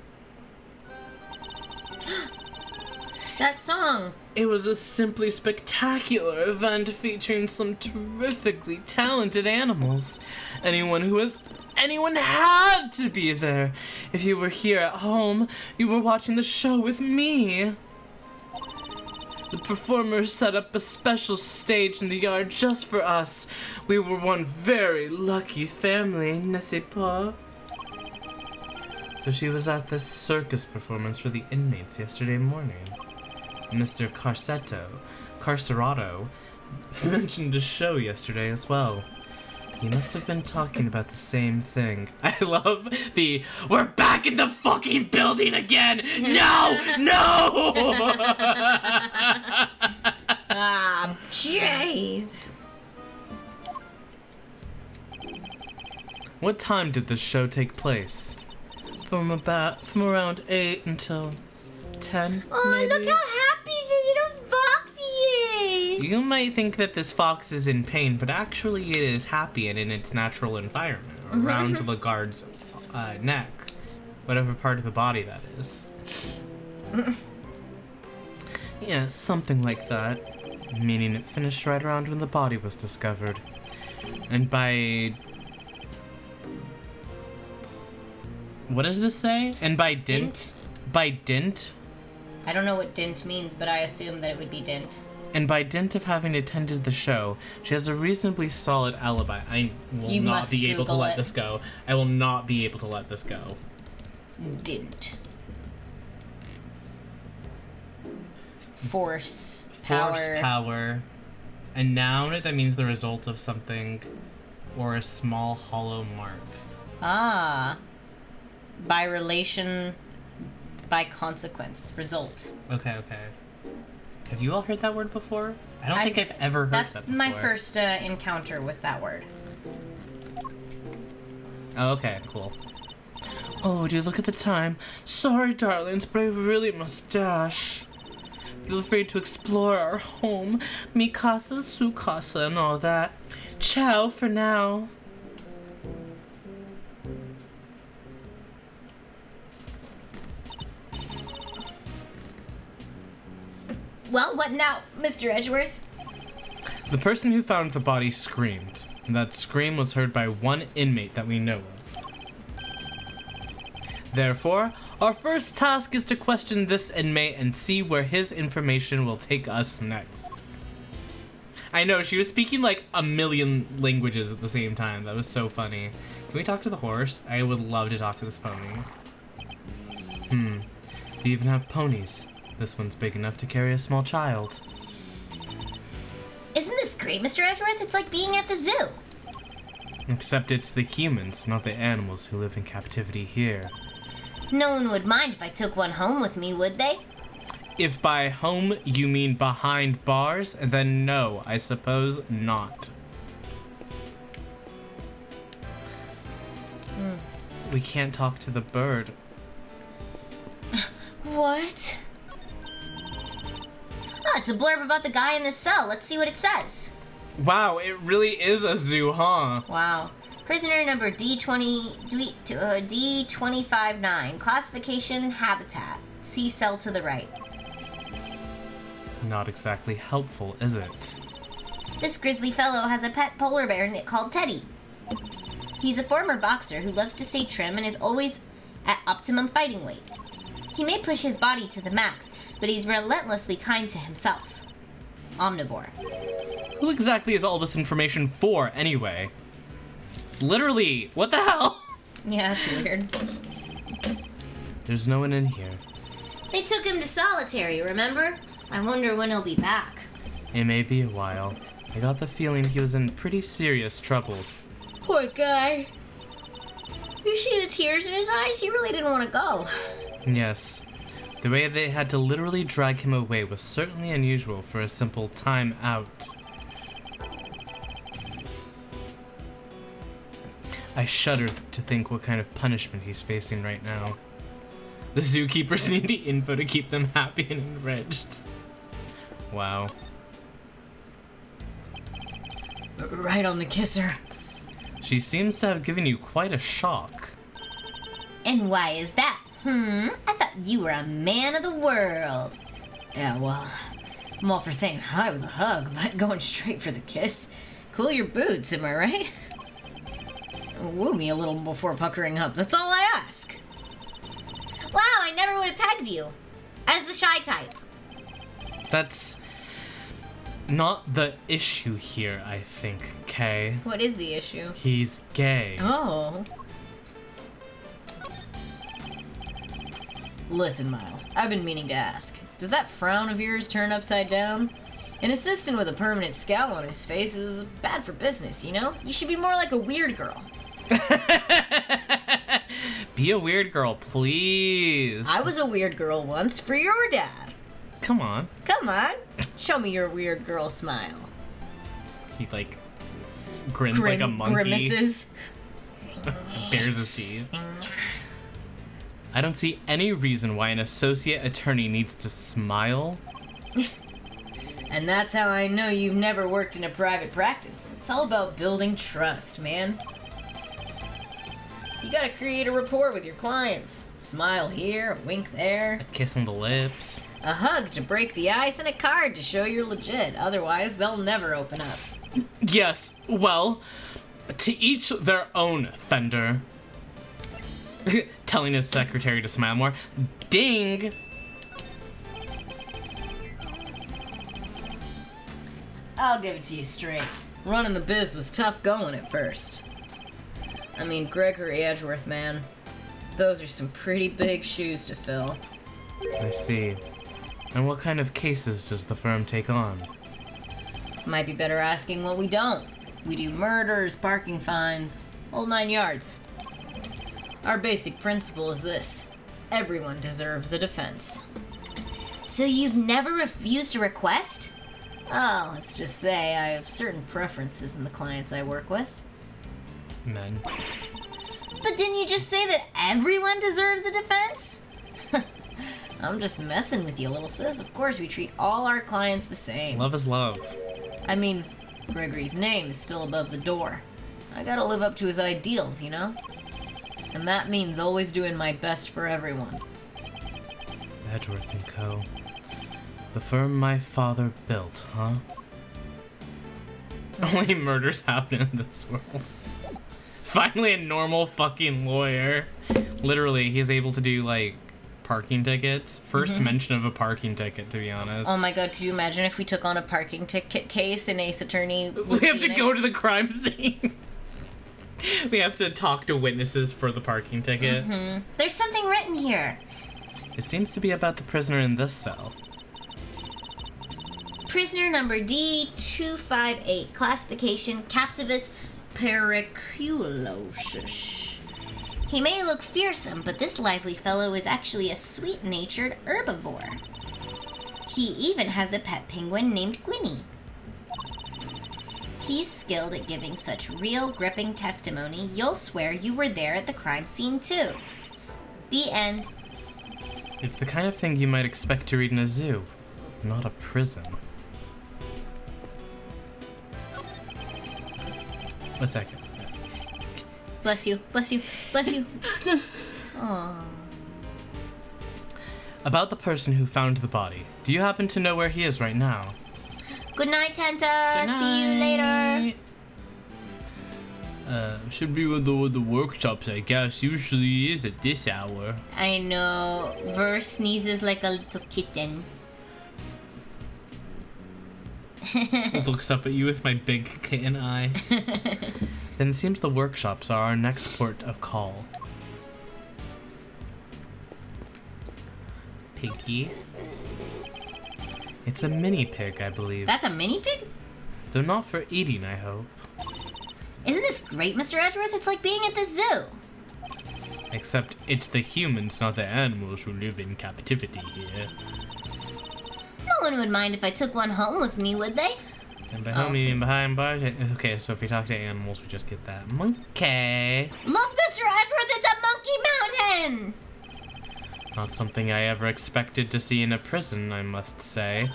That song. It was a simply spectacular event featuring some terrifically talented animals. Anyone had to be there. If you were here at home, you were watching the show with me. The performers set up a special stage in the yard just for us. We were one very lucky family, n'est-ce pas? So she was at this circus performance for the inmates yesterday morning. Mr. Carcerato mentioned a show yesterday as well. He must have been talking about the same thing. I love the, we're back in the fucking building again! No! No! Ah, jeez. What time did this show take place? From around 8 until 10, Oh, maybe? look how happy the little foxy is. You might think that this fox is in pain, but actually it is happy and in its natural environment, around the guard's neck. Whatever part of the body that is. Yeah, something like that. Meaning it finished right around when the body was discovered. And by... What does this say? And by dint? By dint? I don't know what dint means, but I assume that it would be dint. And by dint of having attended the show, she has a reasonably solid alibi. I will You not must be able to Google let it. this go. I will not be able to let this go. Dint. Force. Power. Force, power. A noun that means the result of something, or a small hollow mark. Ah. By relation, by consequence, result. Okay. Have you all heard that word before? I don't think I've ever heard That's that before. my first encounter with that word. Oh, okay, cool. Oh, do you look at the time? Sorry, darlings, but I really must dash. Feel free to explore our home, mi casa, su casa, and all that. Ciao for now. Well, what now, Mr. Edgeworth? The person who found the body screamed, and that scream was heard by one inmate that we know of. Therefore, our first task is to question this inmate and see where his information will take us next. I know, she was speaking like a million languages at the same time. That was so funny. Can we talk to the horse? I would love to talk to this pony. They even have ponies. This one's big enough to carry a small child. Isn't this great, Mr. Edgeworth? It's like being at the zoo. Except it's the humans, not the animals who live in captivity here. No one would mind if I took one home with me, would they? If by home you mean behind bars, then no, I suppose not. We can't talk to the bird. What? Oh, it's a blurb about the guy in the cell. Let's see what it says. Wow, it really is a zoo, huh? Wow. Prisoner number D259. Classification, habitat. See cell to the right. Not exactly helpful, is it? This grizzly fellow has a pet polar bear called Teddy. He's a former boxer who loves to stay trim and is always at optimum fighting weight. He may push his body to the max, but he's relentlessly kind to himself. Omnivore. Who exactly is all this information for, anyway? Literally, what the hell? Yeah, that's weird. There's no one in here. They took him to solitary, remember? I wonder when he'll be back. It may be a while. I got the feeling he was in pretty serious trouble. Poor guy. You see the tears in his eyes? He really didn't want to go. Yes. The way they had to literally drag him away was certainly unusual for a simple time out. I shudder to think what kind of punishment he's facing right now. The zookeepers need the info to keep them happy and enriched. Wow. Right on the kisser. She seems to have given you quite a shock. And why is that? I thought you were a man of the world. Yeah, well, I'm all for saying hi with a hug, but going straight for the kiss. Cool your boots, am I right? Woo me a little before puckering up. That's all I ask. Wow, I never would have pegged you. As the shy type. That's not the issue here, I think, Kay. What is the issue? He's gay. Oh. Listen, Miles, I've been meaning to ask. Does that frown of yours turn upside down? An assistant with a permanent scowl on his face is bad for business, you know? You should be more like a weird girl. Be a weird girl, please. I was a weird girl once for your dad. Come on. Come on. Show me your weird girl smile. He, like, grins like a monkey. Grimaces. Bares his teeth. I don't see any reason why an associate attorney needs to smile. And that's how I know you've never worked in a private practice. It's all about building trust, man. You gotta create a rapport with your clients. Smile here, a wink there. A kiss on the lips. A hug to break the ice and a card to show you're legit. Otherwise, they'll never open up. Yes, well, to each their own, Fender. Telling his secretary to smile more. Ding! I'll give it to you straight. Running the biz was tough going at first. I mean, Gregory Edgeworth, man. Those are some pretty big shoes to fill. I see. And what kind of cases does the firm take on? Might be better asking what we don't. We do murders, parking fines, whole 9 yards. Our basic principle is this: everyone deserves a defense. So you've never refused a request? Oh, let's just say I have certain preferences in the clients I work with. Men. But didn't you just say that everyone deserves a defense? I'm just messing with you, little sis. Of course, we treat all our clients the same. Love is love. I mean, Gregory's name is still above the door. I gotta live up to his ideals, you know? And that means always doing my best for everyone. Edgeworth & Co. The firm my father built, huh? Only murders happen in this world. Finally a normal fucking lawyer. Literally, he's able to do, like, parking tickets. First mention of a parking ticket, to be honest. Oh my god, could you imagine if we took on a parking ticket case in Ace Attorney with We have to Phoenix? go to the crime scene. We have to talk to witnesses for the parking ticket. There's something written here. It seems to be about the prisoner in this cell. Prisoner number D258, classification Captivus periculosus. He may look fearsome, but this lively fellow is actually a sweet-natured herbivore. He even has a pet penguin named Gwynny. He's skilled at giving such real, gripping testimony, you'll swear you were there at the crime scene too. The end. It's the kind of thing you might expect to read in a zoo, not a prison. A second. Bless you, bless you, bless you. About the person who found the body. Do you happen to know where he is right now? Good night, Tenta. See you later. Should be with the workshops, I guess. Usually is at this hour. I know. Verse sneezes like a little kitten. Looks up at you with my big kitten eyes. Then it seems the workshops are our next port of call. Piggy. It's a mini pig, I believe. That's a mini pig? Though not for eating, I hope. Isn't this great, Mr. Edgeworth? It's like being at the zoo. Except it's the humans, not the animals, who live in captivity here. No one would mind if I took one home with me, would they? And by home, meaning behind bars. Okay, so if we talk to animals, we just get that. Monkey! Look, Mr. Edgeworth, it's a monkey mountain! Not something I ever expected to see in a prison, I must say.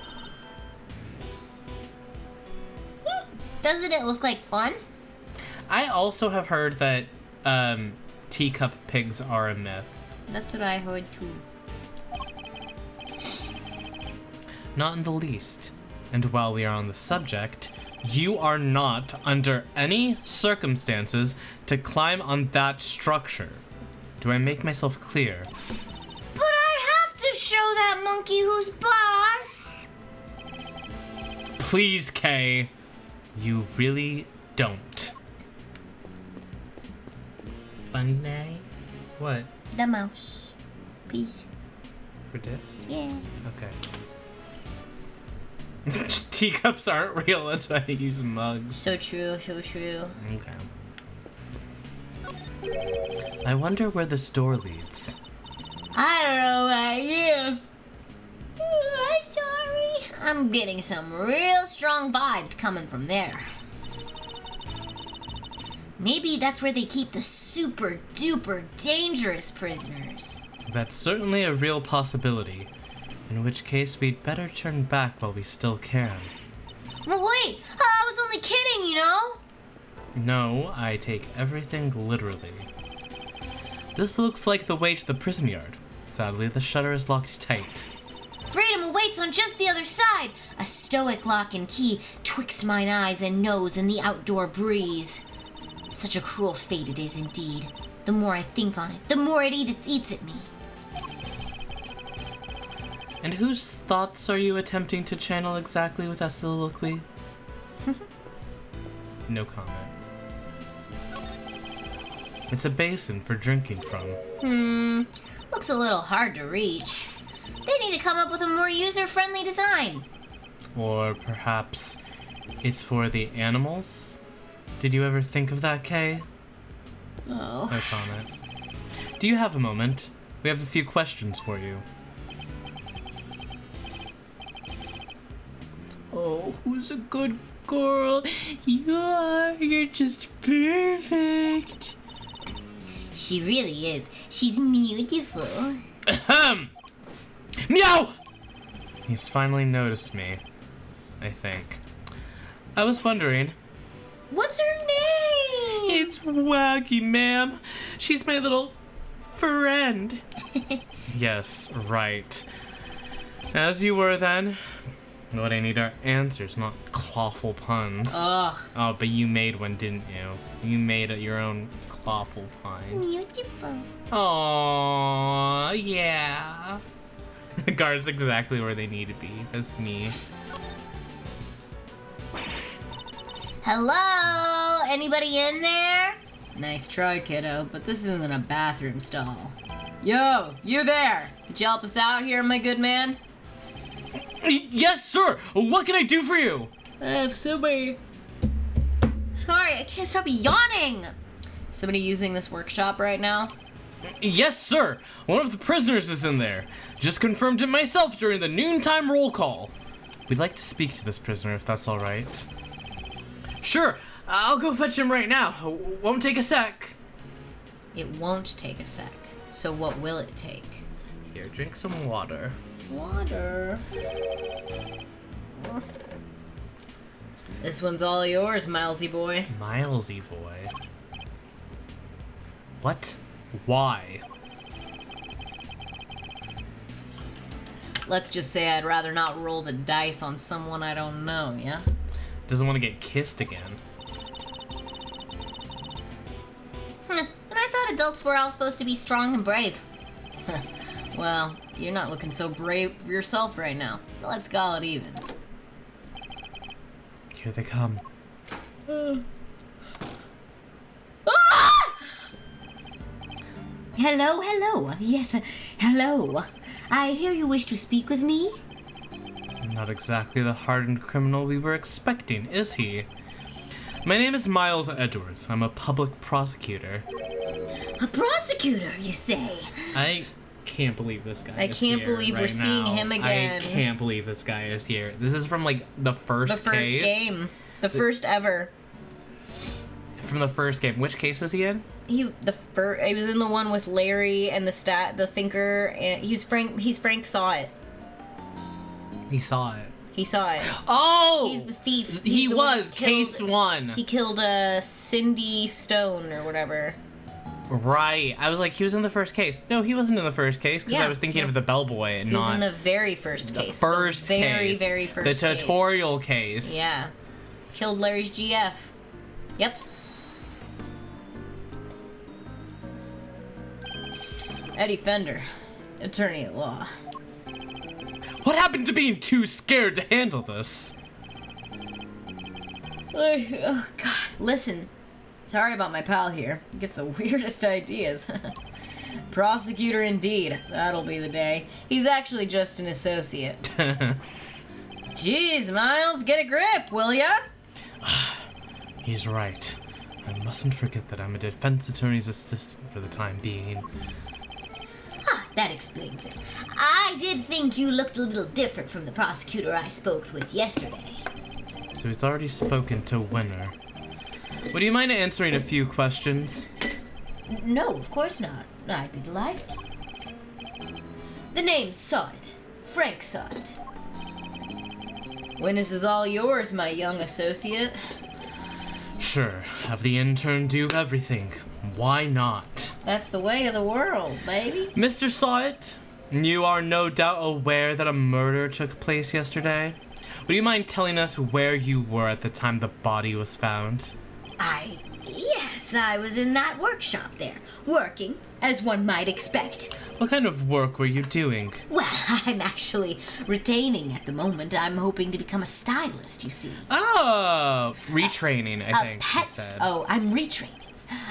Doesn't it look like fun? I also have heard that teacup pigs are a myth. That's what I heard too. Not in the least. And while we are on the subject, you are not, under any circumstances, to climb on that structure. Do I make myself clear? But I have to show that monkey who's boss. Please, Kay. You really don't. Bunny? What? The mouse. Please. For this? Yeah. Okay. Teacups aren't real, that's why I use mugs. So true, so true. Okay. I wonder where this door leads. I don't know about you. I'm sorry. I'm getting some real strong vibes coming from there. Maybe that's where they keep the super duper dangerous prisoners. That's certainly a real possibility. In which case, we'd better turn back while we still can. Well, wait, I was only kidding, you know? No, I take everything literally. This looks like the way to the prison yard. Sadly, the shutter is locked tight. Freedom awaits on just the other side. A stoic lock and key twixt mine eyes and nose in the outdoor breeze. Such a cruel fate it is indeed. The more I think on it, the more it eats at me. And whose thoughts are you attempting to channel exactly with that soliloquy? No comment. It's a basin for drinking from. Looks a little hard to reach. They need to come up with a more user-friendly design. Or perhaps it's for the animals? Did you ever think of that, Kay? Oh. No comment. Do you have a moment? We have a few questions for you. Oh, who's a good girl? You are. You're just perfect. She really is. She's beautiful. Ahem! Meow! He's finally noticed me, I think. I was wondering. What's her name? It's Waggy, ma'am. She's my little friend. Yes, right. As you were then. What I need are answers, not clawful puns. Ugh. Oh, but you made one, didn't you? You made your own clawful pun. Beautiful. Aww, yeah. The guard's exactly where they need to be. That's me. Hello? Anybody in there? Nice try, kiddo, but this isn't a bathroom stall. Yo, you there! Could you help us out here, my good man? Yes, sir! What can I do for you? Somebody Sorry, I can't stop yawning. using this workshop right now? Yes, sir! One of the prisoners is in there. Just confirmed it myself during the noontime roll call. We'd like to speak to this prisoner if that's alright. Sure, I'll go fetch him right now. Won't take a sec. It won't take a sec. So what will it take? Here, drink some water. Water. This one's all yours, Milesy boy. Milesy boy. What? Why? Let's just say I'd rather not roll the dice on someone I don't know, yeah? Doesn't want to get kissed again. And I thought adults were all supposed to be strong and brave. Well, you're not looking so brave for yourself right now, so let's call it even. Here they come. Hello, hello. Yes, hello. I hear you wish to speak with me? Not exactly the hardened criminal we were expecting, is he? My name is Miles Edgeworth. I'm a public prosecutor. A prosecutor, you say? I can't believe this guy I is can't here believe we're right seeing now. him again. I can't believe this guy is here. This is from like the first The first case. game. The first ever. From the first game. Which case was he in? He was in the one with Larry and the thinker, and he's Frank saw it. He saw it. He saw it. Oh! He's the thief. He He's the one was who killed- case one. He killed Cindy Stone or whatever. Right. I was like, he was in the first case. No, he wasn't in the first case because Yeah. I was thinking of the bellboy and He was not in the very first case. first the very, case. very first The case. tutorial case. Yeah. Killed Larry's GF. Yep. Eddie Fender, attorney at law. What happened to being too scared to handle this? Oh, God. Listen. Sorry about my pal here. He gets the weirdest ideas. Prosecutor indeed. That'll be the day. He's actually just an associate. Jeez, Miles, get a grip, will ya? He's right. I mustn't forget that I'm a defense attorney's assistant for the time being. that explains it. I did think you looked a little different from the prosecutor I spoke with yesterday. So he's already spoken to Winner. Would you mind answering a few questions? No, of course not. I'd be delighted. The name saw it. Frank saw it. Witness is all yours, my young associate. Sure, have the intern do everything. Why not? That's the way of the world, baby. Mr. Sawit, you are no doubt aware that a murder took place yesterday. Would you mind telling us where you were at the time the body was found? Yes, I was in that workshop there, working, as one might expect. What kind of work were you doing? Well, I'm actually retaining at the moment. I'm hoping to become a stylist, you see. Oh, retraining, I think you said. Oh, I'm retraining.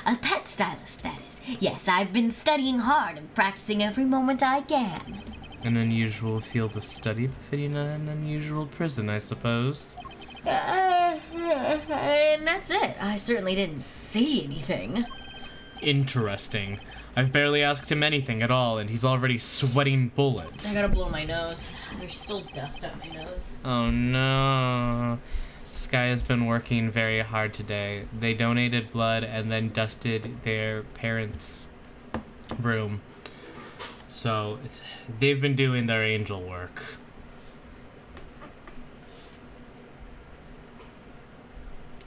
A pet stylist, that is. Yes, I've been studying hard and practicing every moment I can. An unusual field of study befitting an unusual prison, I suppose. And that's it. I certainly didn't see anything. Interesting. I've barely asked him anything at all, and he's already sweating bullets. I gotta blow my nose. There's still dust on my nose. Oh no. This guy has been working very hard today. They donated blood and then dusted their parents' room. So they've been doing their angel work.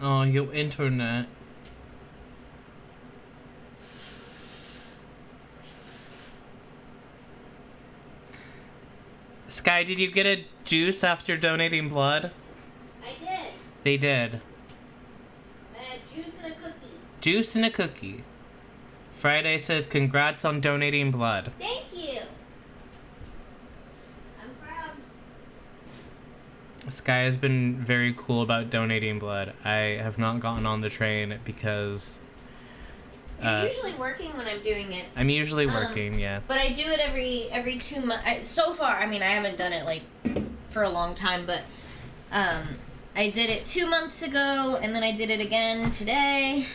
Oh, your internet. Sky, did you get a juice after donating blood? I did. They did. Juice and a cookie. Juice and a cookie. Friday says congrats on donating blood. Thank you. I'm proud. Sky has been very cool about donating blood. I have not gotten on the train because... You're usually working when I'm doing it. I'm usually working, yeah. But I do it every 2 months. So far, I mean, I haven't done it, like, for a long time, but I did it 2 months ago, and then I did it again today.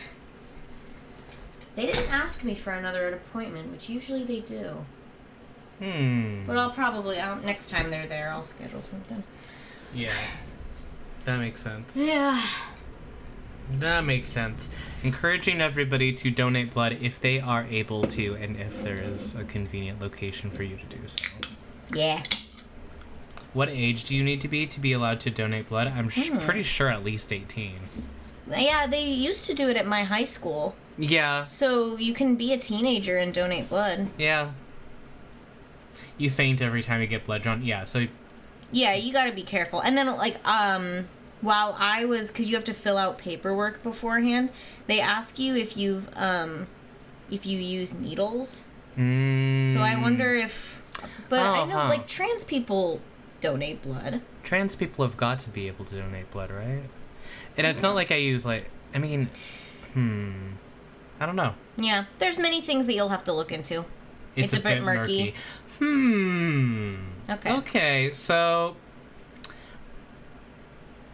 They didn't ask me for another appointment, which usually they do. But I'll probably, next time they're there, I'll schedule something. Yeah. That makes sense. Yeah. That makes sense. Encouraging everybody to donate blood if they are able to, and if there is a convenient location for you to do so. Yeah. What age do you need to be allowed to donate blood? I'm pretty sure at least 18. Yeah, they used to do it at my high school. Yeah. So you can be a teenager and donate blood. Yeah. You faint every time you get blood drawn. Yeah, so... Yeah, you gotta be careful. And then, like, while I was... Because you have to fill out paperwork beforehand. They ask you if you use needles. So I wonder if... But I know, like, trans people donate blood. Trans people have got to be able to donate blood, right? And it's not like I use, like... I mean... I don't know. Yeah, there's many things that you'll have to look into. It's a bit murky. Okay. Okay, so...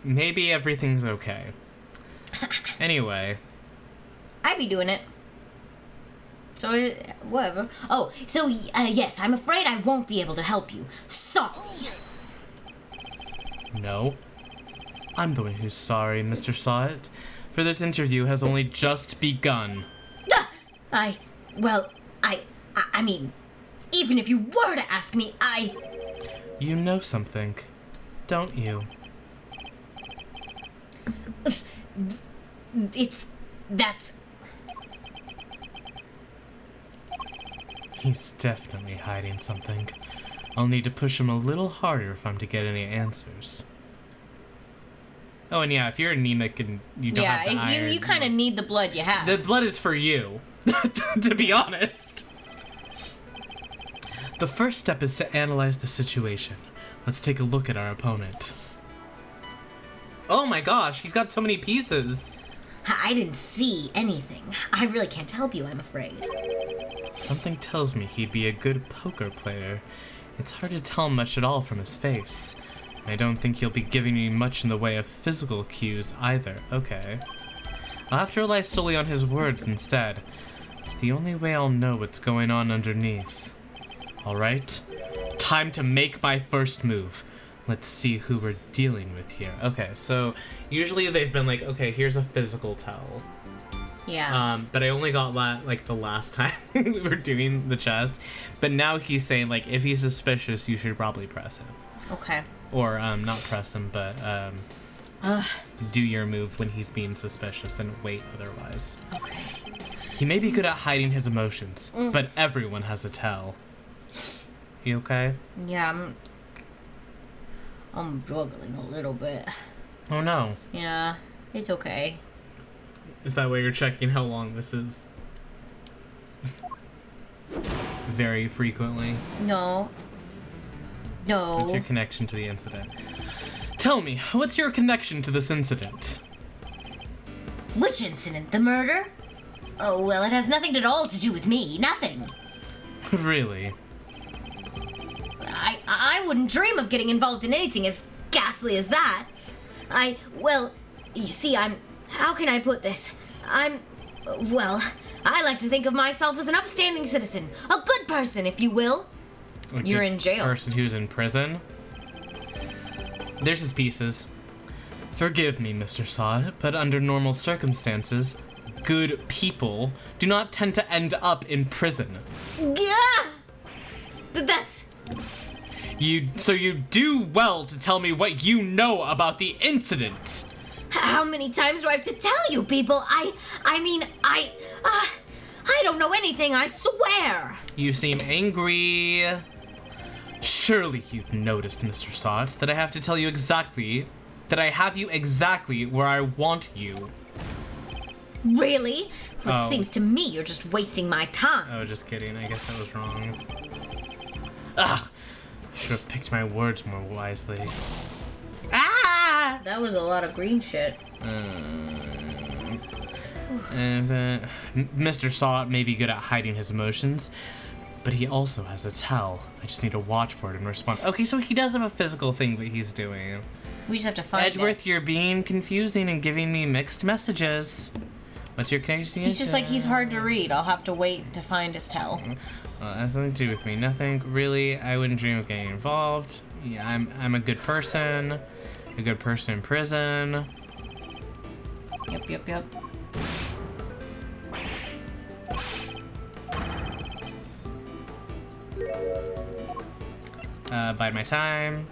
Maybe everything's okay. Anyway. I'd be doing it. So, whatever. Oh, so, yes, I'm afraid I won't be able to help you. Sorry. No. I'm the one who's sorry, Mr. Sawit. For this interview has only just begun. I mean, even if you were to ask me, You know something, don't you? That's... He's definitely hiding something. I'll need to push him a little harder if I'm to get any answers. Oh, and yeah, if you're anemic and you don't have the iron... you kind of need the blood you have. The blood is for you, to be honest. The first step is to analyze the situation. Let's take a look at our opponent. Oh my gosh, he's got so many pieces. I didn't see anything. I really can't help you, I'm afraid. Something tells me he'd be a good poker player. It's hard to tell much at all from his face. I don't think he'll be giving me much in the way of physical cues either. Okay. I'll have to rely solely on his words instead. It's the only way I'll know what's going on underneath. alright? Time to make my first move. Let's see who we're dealing with here. Okay, so usually they've been like, okay, here's a physical tell. Yeah. But I only got that like the last time we were doing the chest. But now he's saying like, if he's suspicious, you should probably press him. Okay. Or not press him, but do your move when he's being suspicious and wait otherwise. Okay. He may be good at hiding his emotions, but everyone has a tell. You okay? Yeah, I'm struggling a little bit. Oh no. Yeah, it's okay. Is that why you're checking how long this is? Very frequently. No. No. What's your connection to the incident? Tell me, what's your connection to this incident? Which incident? The murder? Oh, well, it has nothing at all to do with me. Nothing. Really? I wouldn't dream of getting involved in anything as ghastly as that. Well, you see, how can I put this? Well, I like to think of myself as an upstanding citizen. A good person, if you will. Like You're a in jail. Person who's in prison? There's his pieces. Forgive me, Mr. Saw, but under normal circumstances, good people do not tend to end up in prison. Yeah! That's... So you do well to tell me what you know about the incident. How many times do I have to tell you people? I don't know anything, I swear. You seem angry. Surely you've noticed, Mr. Sot, that I have to tell you exactly, that I have you exactly where I want you. Really? Well, Oh. It seems to me you're just wasting my time. Oh, just kidding. I guess that was wrong. Ugh. Should have picked my words more wisely. Ah! That was a lot of green shit. Mr. Sot may be good at hiding his emotions, but he also has a tell. I just need to watch for it and respond. Okay, so he does have a physical thing that he's doing. We just have to find Edgeworth, it. you're being confusing and giving me mixed messages. What's your connection? He's just like, he's hard to read. I'll have to wait to find his tell. It has nothing to do with me. Nothing. Really, I wouldn't dream of getting involved. Yeah, I'm a good person. A good person in prison. Yep. Bide my time.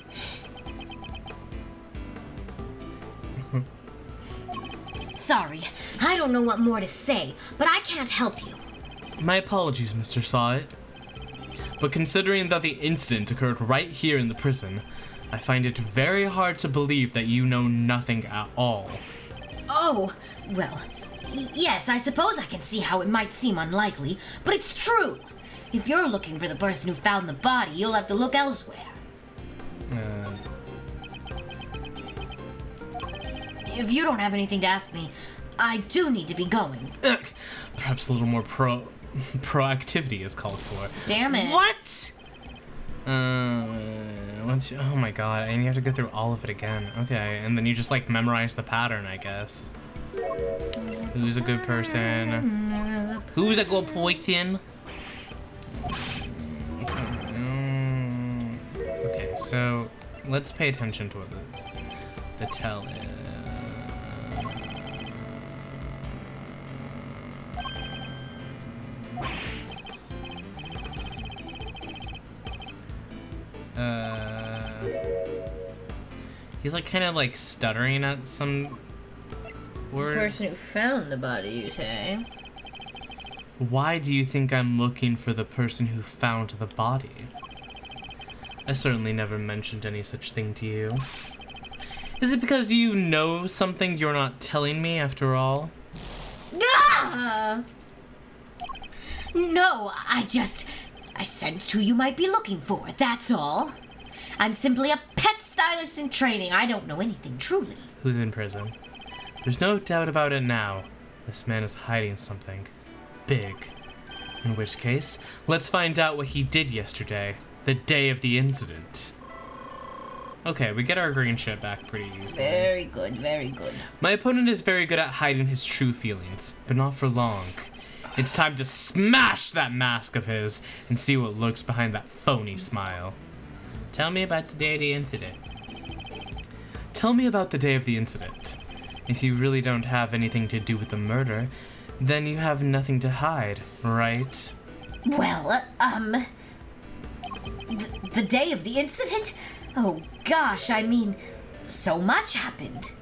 Sorry, I don't know what more to say, but I can't help you. My apologies, Mr. Sawit. But considering that the incident occurred right here in the prison, I find it very hard to believe that you know nothing at all. Oh, well, yes, I suppose I can see how it might seem unlikely, but it's true. If you're looking for the person who found the body, you'll have to look elsewhere. If you don't have anything to ask me, I do need to be going. Perhaps a little more proactivity is called for. Damn it. What? Oh my god, and you have to go through all of it again. Okay, and then you just like memorize the pattern, I guess. Who's a good person? Who's a good person? Okay, so let's pay attention to what the tell is. He's like kind of like stuttering at some words. The person who found the body, you say? Why do you think I'm looking for the person who found the body? I certainly never mentioned any such thing to you. Is it because you know something you're not telling me after all? No, I sensed who you might be looking for, that's all. I'm simply a pet stylist in training. I don't know anything, truly. Who's in prison? There's no doubt about it now. This man is hiding something big. In which case, let's find out what he did yesterday, the day of the incident. Okay, we get our green shit back pretty easily. Very good, very good. My opponent is very good at hiding his true feelings, but not for long. It's time to smash that mask of his and see what lurks behind that phony smile. Tell me about the day of the incident. Tell me about the day of the incident. If you really don't have anything to do with the murder, then you have nothing to hide, right? Well, the day of the incident? Oh gosh, I mean, so much happened.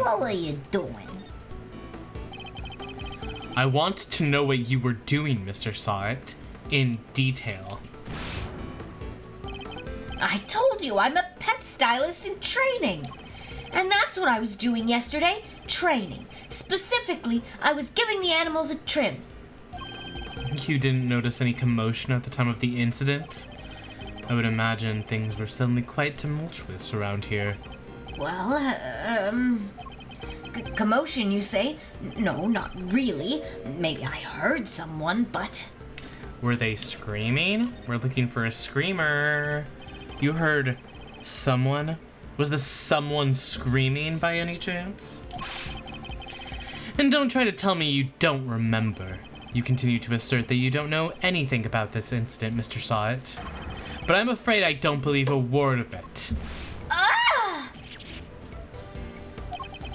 What were you doing? I want to know what you were doing, Mr. Sawit, in detail. I told you, I'm a pet stylist in training. And that's what I was doing yesterday, training. Specifically, I was giving the animals a trim. You didn't notice any commotion at the time of the incident? I would imagine things were suddenly quite tumultuous around here. Well, commotion, you say? No, not really. Maybe I heard someone, but... Were they screaming? We're looking for a screamer. You heard someone? Was the someone screaming by any chance? And don't try to tell me you don't remember. You continue to assert that you don't know anything about this incident, Mr. Sawit. But I'm afraid I don't believe a word of it.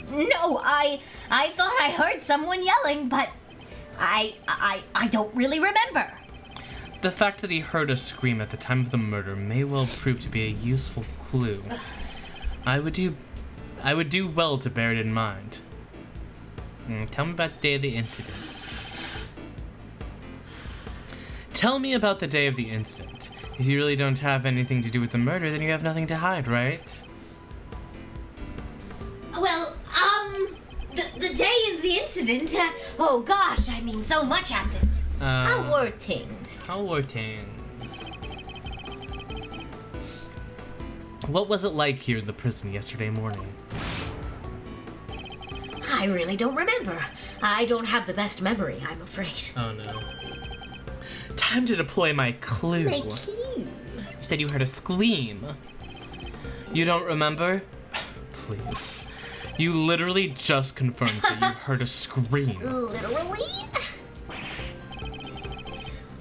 No, I thought I heard someone yelling, but I don't really remember. The fact that he heard a scream at the time of the murder may well prove to be a useful clue. I would do well to bear it in mind. Tell me about the day of the incident. Tell me about the day of the incident. If you really don't have anything to do with the murder, then you have nothing to hide, right? Well, the day of the incident, oh gosh, I mean, so much happened. How were things? What was it like here in the prison yesterday morning? I really don't remember. I don't have the best memory, I'm afraid. Oh no. Time to deploy my clue. My cue. You said you heard a scream. You don't remember? Please. You literally just confirmed that you heard a scream. Literally?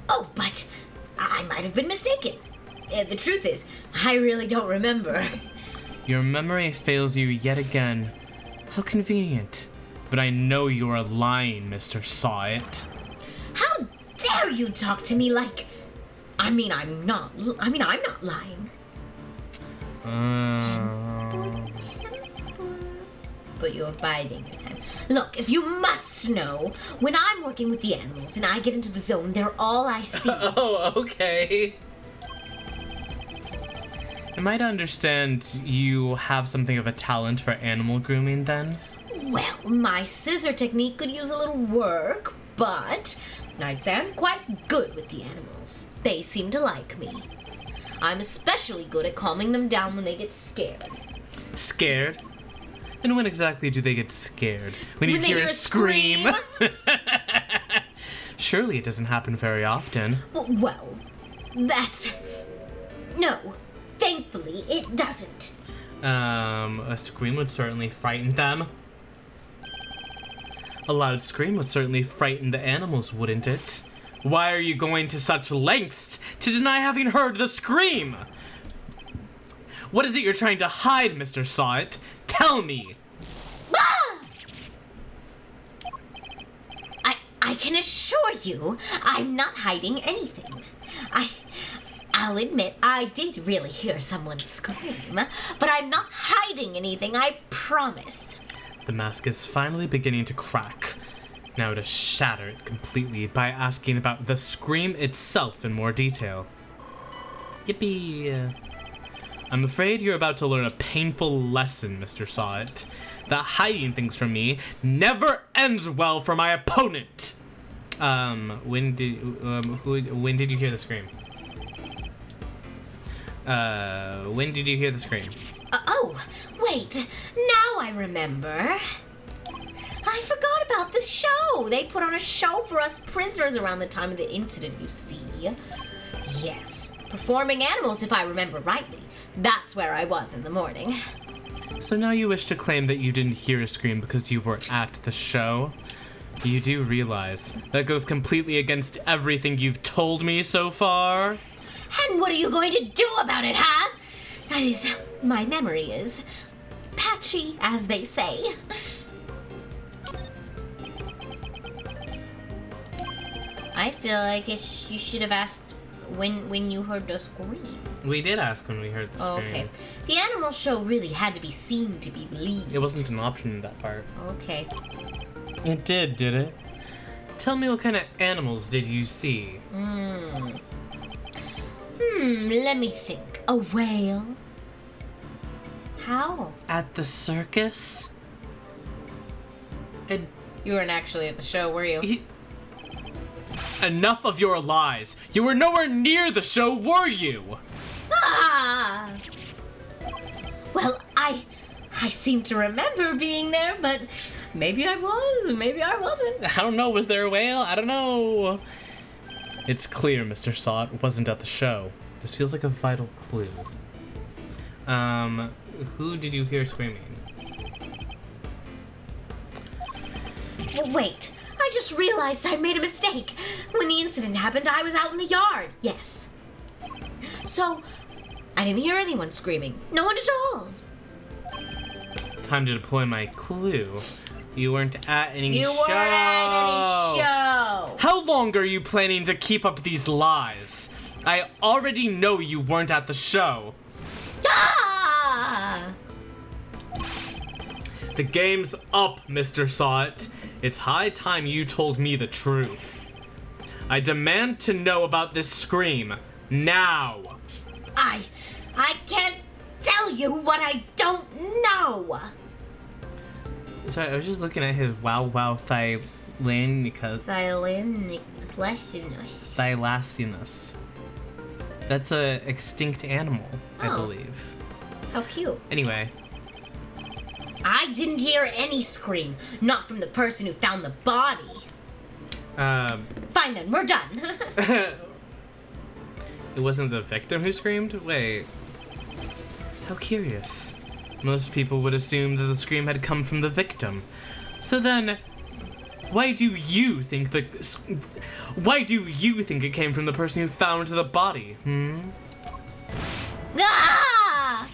Oh, but I might have been mistaken. The truth is, I really don't remember. Your memory fails you yet again. How convenient. But I know you are lying, Mr. Sawit. How dare you talk to me like... I'm not lying. But you're biding your time. Look, if you must know, when I'm working with the animals and I get into the zone, they're all I see. Oh, okay. Am I to understand you have something of a talent for animal grooming then? Well, my scissor technique could use a little work, but I'd say I'm quite good with the animals. They seem to like me. I'm especially good at calming them down when they get scared. Scared? And when exactly do they get scared? When you hear a scream? Surely it doesn't happen very often. Well, that's... No, thankfully it doesn't. A scream would certainly frighten them. A loud scream would certainly frighten the animals, wouldn't it? Why are you going to such lengths to deny having heard the scream? What is it you're trying to hide, Mr. Sawit? Tell me! I can assure you, I'm not hiding anything. I'll admit I did really hear someone scream, but I'm not hiding anything, I promise. The mask is finally beginning to crack. Now to shatter it completely by asking about the scream itself in more detail. Yippee! I'm afraid you're about to learn a painful lesson, Mr. Sawit. That hiding things from me never ends well for my opponent. When did you hear the scream? When did you hear the scream? Oh, wait, now I remember. I forgot about the show. They put on a show for us prisoners around the time of the incident, you see. Yes, performing animals, if I remember rightly. That's where I was in the morning. So now you wish to claim that you didn't hear a scream because you were at the show? You do realize that goes completely against everything you've told me so far? And what are you going to do about it, huh? That is, my memory is patchy, as they say. I feel like you should have asked when you heard the scream. We did ask when we heard the scream. Okay. The animal show really had to be seen to be believed. It wasn't an option in that part. Okay. It did it? Tell me, what kind of animals did you see? Let me think. A whale? How? At the circus? And You weren't actually at the show, were you? enough of your lies. You were nowhere near the show, were you? Ah! Well, I seem to remember being there, but maybe I was, maybe I wasn't. I don't know. Was there a whale? I don't know. It's clear Mr. Sot wasn't at the show. This feels like a vital clue. Who did you hear screaming? Well, wait. I just realized I made a mistake. When the incident happened, I was out in the yard. Yes. So, I didn't hear anyone screaming. No one at all. Time to deploy my clue. You weren't at any You show. weren't at any show. How long are you planning to keep up these lies? I already know you weren't at the show. Ah! The game's up, Mr. Sot. It's high time you told me the truth. I demand to know about this scream. Now! I can't tell you what I don't know. Sorry, I was just looking at his wow thylanicus. Thylacinus. That's a extinct animal, I Oh. believe. How cute. Anyway, I didn't hear any scream. Not from the person who found the body. Fine then, we're done. it wasn't the victim who screamed? Wait. How curious. Most people would assume that the scream had come from the victim. So then, why do you think it came from the person who found the body? Ah!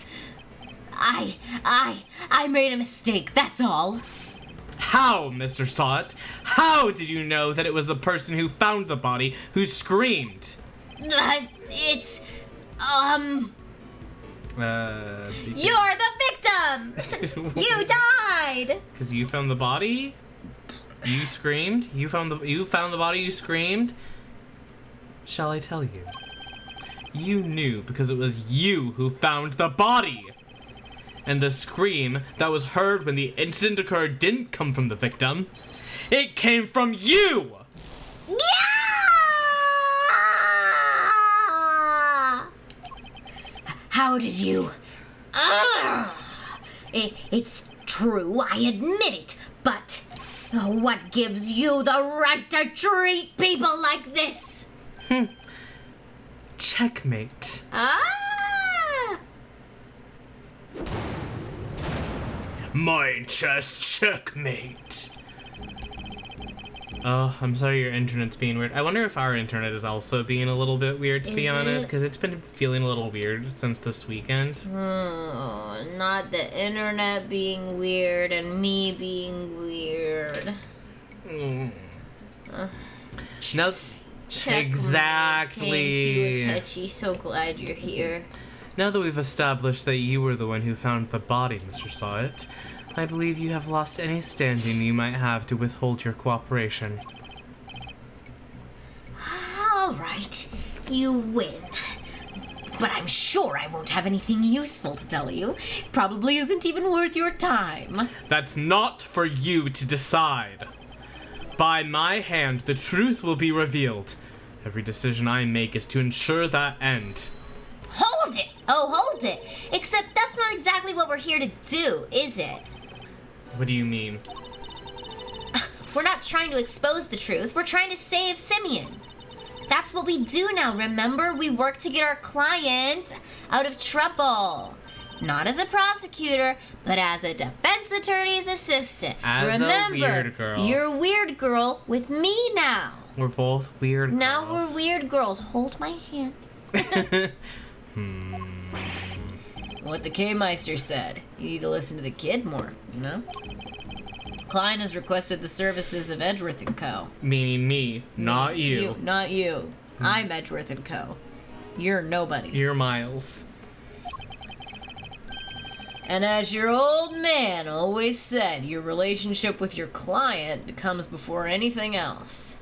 I made a mistake, that's all. How, Mr. Sot? How did you know that it was the person who found the body who screamed? It's, You're the victim! You died! Because you found the body? You screamed? You found the body, you screamed? Shall I tell you? You knew because it was you who found the body! And the scream that was heard when the incident occurred didn't come from the victim. It came from you! Yeah! How did you? It's true, I admit it, but what gives you the right to treat people like this? Checkmate. My chess checkmate. Oh, I'm sorry your internet's being weird. I wonder if our internet is also being a little bit weird, to be Is honest, it? because it's been feeling a little weird since this weekend. Not the internet being weird and me being weird. Now, Checkmate. exactly. Thank you, Akechi. So glad you're here. Now that we've established that you were the one who found the body, Mr. Sawit, I believe you have lost any standing you might have to withhold your cooperation. All right, you win. But I'm sure I won't have anything useful to tell you. Probably isn't even worth your time. That's not for you to decide. By my hand, the truth will be revealed. Every decision I make is to ensure that end. Hold it! Oh, hold it! Except that's not exactly what we're here to do, is it? What do you mean? We're not trying to expose the truth. We're trying to save Simeon. That's what we do now, remember? We work to get our client out of trouble. Not as a prosecutor, but as a defense attorney's assistant. As Remember, a weird girl. You're a weird girl with me now. We're both weird Now girls. we're weird girls. Hold my hand. What the K-Meister said. You need to listen to the kid more, you know? Klein has requested the services of Edgeworth & Co. Meaning me, not you. Not you. I'm Edgeworth & Co. You're nobody. You're Miles. And as your old man always said, your relationship with your client comes before anything else.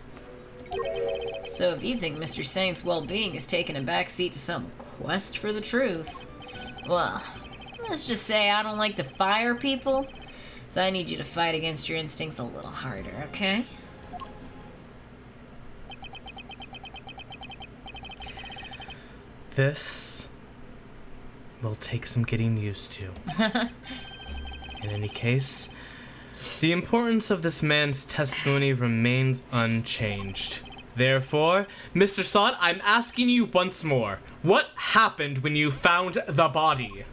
So if you think Mr. Saint's well-being has taken a backseat to some quest for the truth, well, let's just say I don't like to fire people, so I need you to fight against your instincts a little harder, okay? This will take some getting used to. In any case, the importance of this man's testimony remains unchanged. Therefore, Mr. Sod, I'm asking you once more, what happened when you found the body?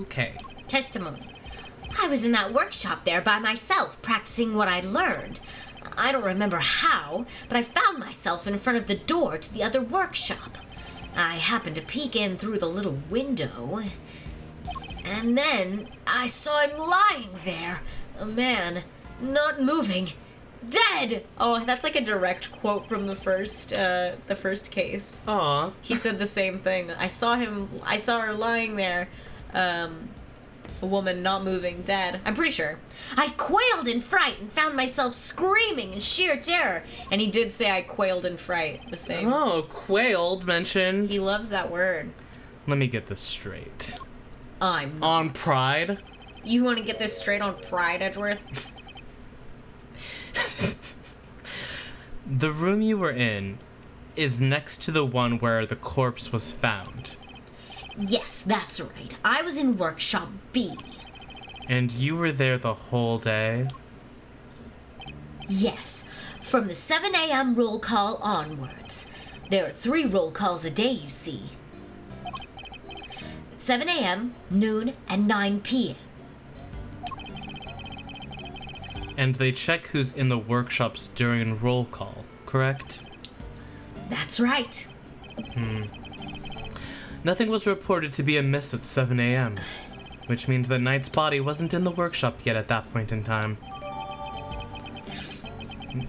Okay. Testimony. I was in that workshop there by myself, practicing what I'd learned. I don't remember how, but I found myself in front of the door to the other workshop. I happened to peek in through the little window, and then I saw him lying there. A man, not moving, dead! Oh, that's like a direct quote from the first case. Aw. He said the same thing. I saw her lying there, a woman not moving, dead. I'm pretty sure. I quailed in fright and found myself screaming in sheer terror. And he did say I quailed in fright, the same. Oh, quailed mentioned. He loves that word. Let me get this straight. I'm not. On Pride? You want to get this straight on Pride, Edgeworth? The room you were in is next to the one where the corpse was found. Yes, that's right. I was in workshop B. And you were there the whole day? Yes, from the 7 a.m. roll call onwards. There are 3 roll calls a day, you see. 7 a.m., noon, and 9 p.m. And they check who's in the workshops during roll call, correct? That's right. Nothing was reported to be amiss at 7 a.m., which means that Knight's body wasn't in the workshop yet at that point in time.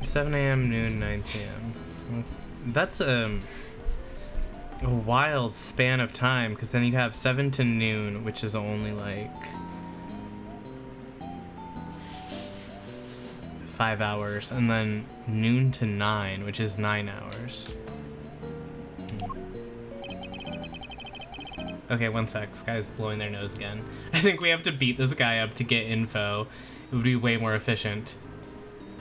7 a.m., noon, 9 p.m. That's a wild span of time, because then you have 7 to noon, which is only like 5 hours, and then noon to 9, which is 9 hours. Okay, one sec. This guy's blowing their nose again. I think we have to beat this guy up to get info. It would be way more efficient.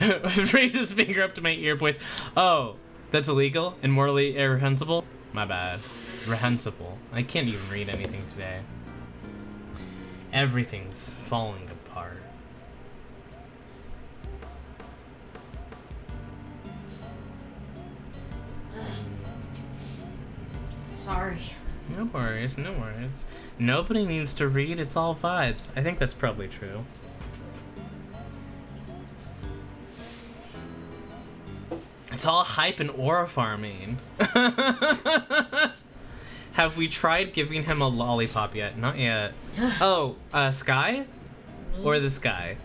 Raise his finger up to my ear, boys. Oh, that's illegal and morally irreprehensible? My bad. Reprehensible. I can't even read anything today. Everything's falling apart. Sorry. No worries, no worries. Nobody needs to read, it's all vibes. I think that's probably true. It's all hype and aura farming. Have we tried giving him a lollipop yet? Not yet. Oh, Sky? Or this guy?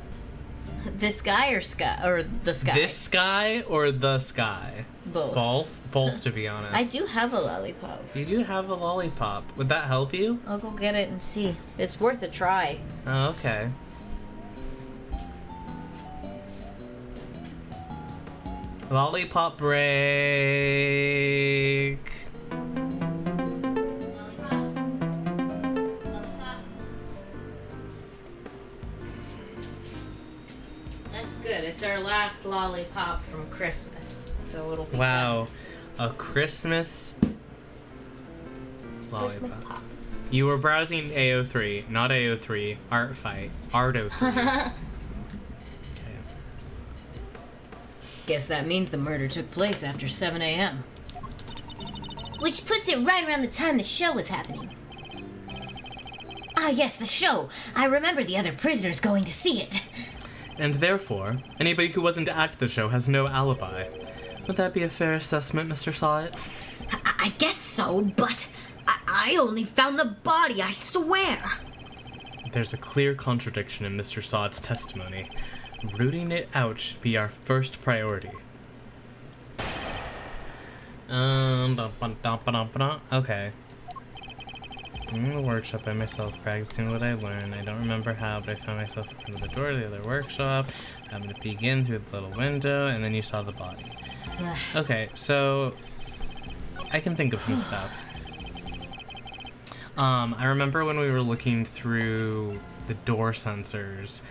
This guy or Sky? Or the Sky? This guy or the Sky? Both. Both? Both, to be honest. I do have a lollipop. You do have a lollipop. Would that help you? I'll go get it and see. It's worth a try. Oh, okay. Lollipop break. That's good. It's our last lollipop from Christmas, so it'll be Wow. done. A Christmas lollipop. Christmas pop. You were browsing AO3, not AO3, Art Fight, Arto3. Okay. Guess that means the murder took place after 7 a.m. which puts it right around the time the show was happening. Ah, yes, the show. I remember the other prisoners going to see it. And therefore, anybody who wasn't at the show has no alibi. Would that be a fair assessment, Mr. Sawit? I guess so, but I only found the body, I swear. There's a clear contradiction in Mr. Sawit's testimony. Rooting it out should be our first priority. Okay. I'm in the workshop by myself, practicing what I learned. I don't remember how, but I found myself in front of the door to the other workshop, having to peek in through the little window, and then you saw the body. Okay, so I can think of some stuff. I remember when we were looking through the door sensors,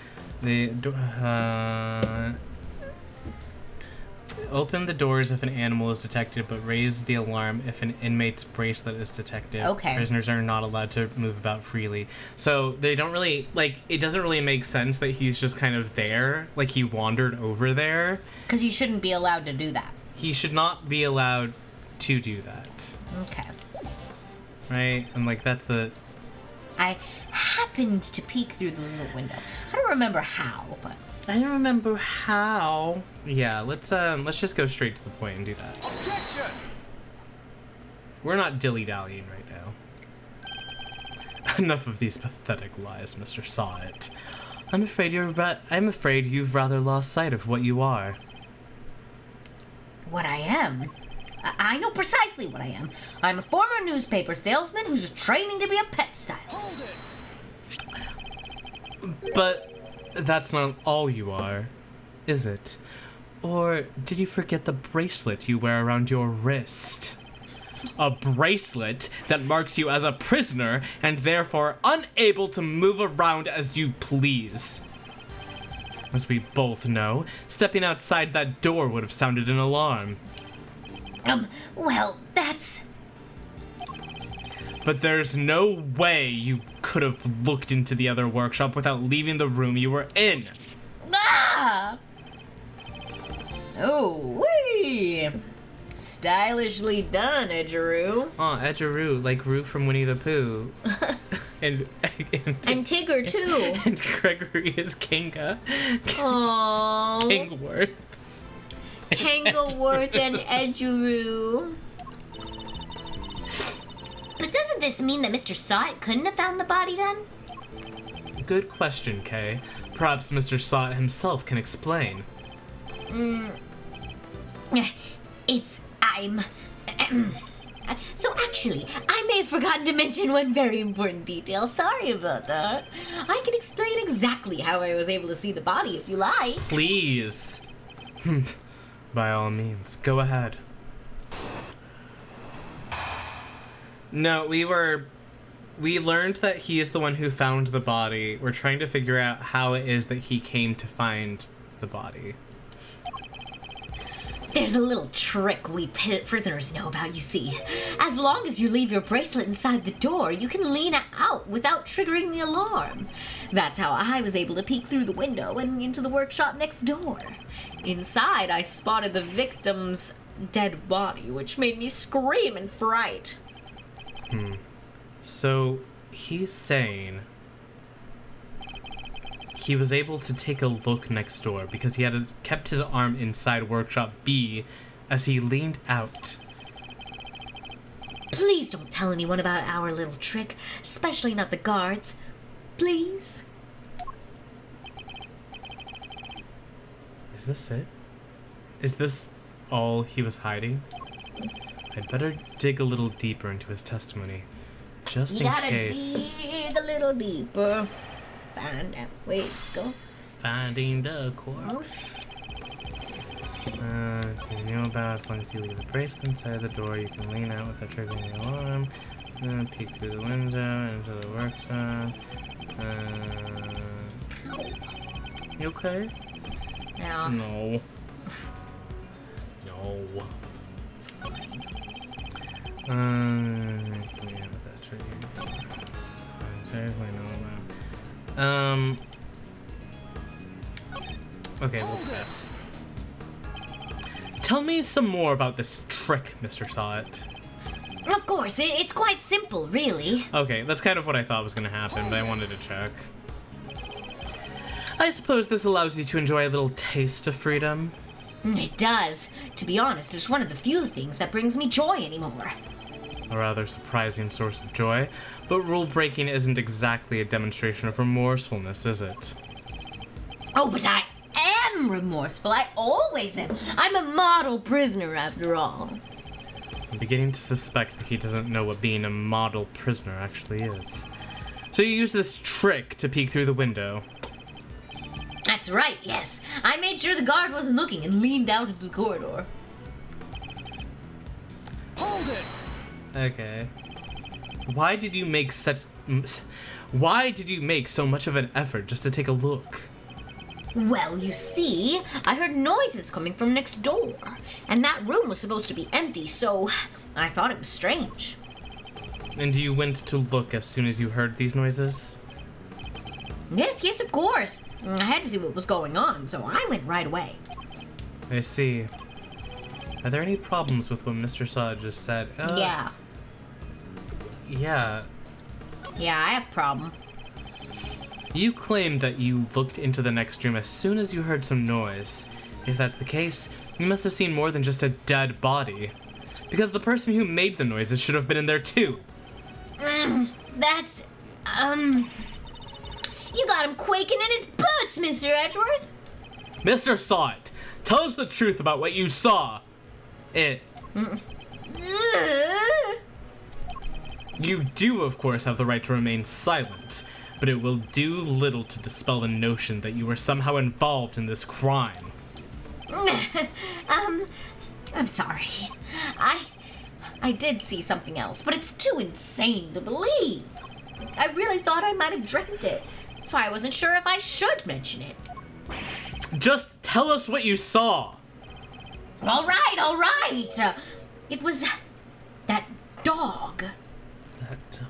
open the doors if an animal is detected, but raise the alarm if an inmate's bracelet is detected. Okay. Prisoners are not allowed to move about freely. So they don't really, it doesn't really make sense that he's just kind of there, like he wandered over there. Because you shouldn't be allowed to do that. He should not be allowed to do that. Okay. Right? And that's the... I happened to peek through the little window. I don't remember how, but... I don't remember how. Yeah, let's just go straight to the point and do that. Objection! We're not dilly-dallying right now. Enough of these pathetic lies, Mr. Sawit. I'm afraid you've rather lost sight of what you are. What I am? I know precisely what I am. I'm a former newspaper salesman who's training to be a pet stylist. But that's not all you are, is it? Or did you forget the bracelet you wear around your wrist? A bracelet that marks you as a prisoner and therefore unable to move around as you please. As we both know, stepping outside that door would have sounded an alarm. Well, that's... But there's no way you could have looked into the other workshop without leaving the room you were in. Ah! Oh, wee! Stylishly done, Edgeworth. Aw, Edgeworth, like Roo from Winnie the Pooh. and Tigger, too. And Gregory is Kinga. Aww. Kingworth. Kangaworth and Edgeworth. But doesn't this mean that Mr. Sawit couldn't have found the body then? Good question, Kay. Perhaps Mr. Sawit himself can explain. So actually, I may have forgotten to mention one very important detail. Sorry about that. I can explain exactly how I was able to see the body if you like. Please. By all means, go ahead. No, we learned that he is the one who found the body. We're trying to figure out how it is that he came to find the body. There's a little trick we prisoners know about, you see. As long as you leave your bracelet inside the door, you can lean out without triggering the alarm. That's how I was able to peek through the window and into the workshop next door. Inside, I spotted the victim's dead body, which made me scream in fright. So, he's saying he was able to take a look next door because he had kept his arm inside Workshop B as he leaned out. Please don't tell anyone about our little trick, especially not the guards. Please? Is this it? Is this all he was hiding? I'd better dig a little deeper into his testimony, just in case. Dig a little deeper. Find out. Wait, go. Finding the corpse. You know about as long as you leave the bracelet inside the door, you can lean out without triggering the alarm. Peek through the window into the workshop. You okay? No. No. No. Yeah, that's right. Okay, we'll pass. Tell me some more about this trick, Mr. Sawit. Of course, it's quite simple, really. Okay, that's kind of what I thought was going to happen, but I wanted to check. I suppose this allows you to enjoy a little taste of freedom. It does. To be honest, it's one of the few things that brings me joy anymore. A rather surprising source of joy, but rule breaking isn't exactly a demonstration of remorsefulness, is it? Oh, but I am remorseful. I always am. I'm a model prisoner, after all. I'm beginning to suspect that he doesn't know what being a model prisoner actually is. So you use this trick to peek through the window. That's right, yes. I made sure the guard wasn't looking and leaned out into the corridor. Hold it! Okay. Why did you make so much of an effort just to take a look? Well, you see, I heard noises coming from next door, and that room was supposed to be empty, so I thought it was strange. And you went to look as soon as you heard these noises? Yes, of course. I had to see what was going on, so I went right away. I see. Are there any problems with what Mr. Saw just said? Yeah. Yeah. Yeah, I have a problem. You claimed that you looked into the next room as soon as you heard some noise. If that's the case, you must have seen more than just a dead body. Because the person who made the noises should have been in there too. That's, you got him quaking in his boots, Mr. Edgeworth. Mr. Saw It, tell us the truth about what you saw. It. Ugh. You do, of course, have the right to remain silent, but it will do little to dispel the notion that you were somehow involved in this crime. I'm sorry. I did see something else, but it's too insane to believe. I really thought I might have dreamt it, so I wasn't sure if I should mention it. Just tell us what you saw. All right. It was that dog. That dog.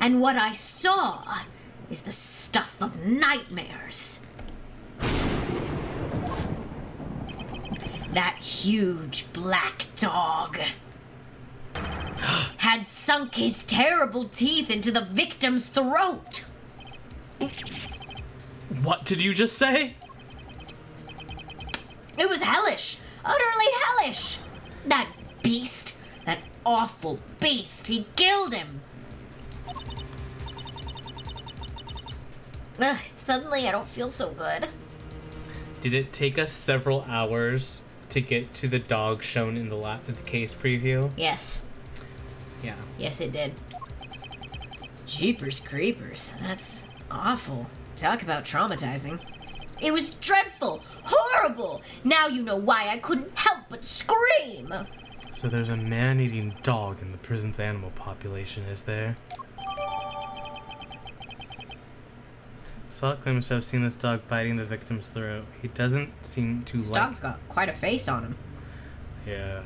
And what I saw is the stuff of nightmares. That huge black dog had sunk his terrible teeth into the victim's throat. What did you just say? It was hellish, utterly hellish. That beast, that awful beast, he killed him. Ugh, suddenly I don't feel so good. Did it take us several hours to get to the dog shown in the case preview? Yes. Yeah. Yes, it did. Jeepers creepers. That's awful. Talk about traumatizing. It was dreadful. Horrible. Now you know why I couldn't help but scream. So there's a man-eating dog in the prison's animal population, is there? Saw claims to have seen this dog biting the victim's throat. He doesn't seem to This dog's got quite a face on him. Yeah.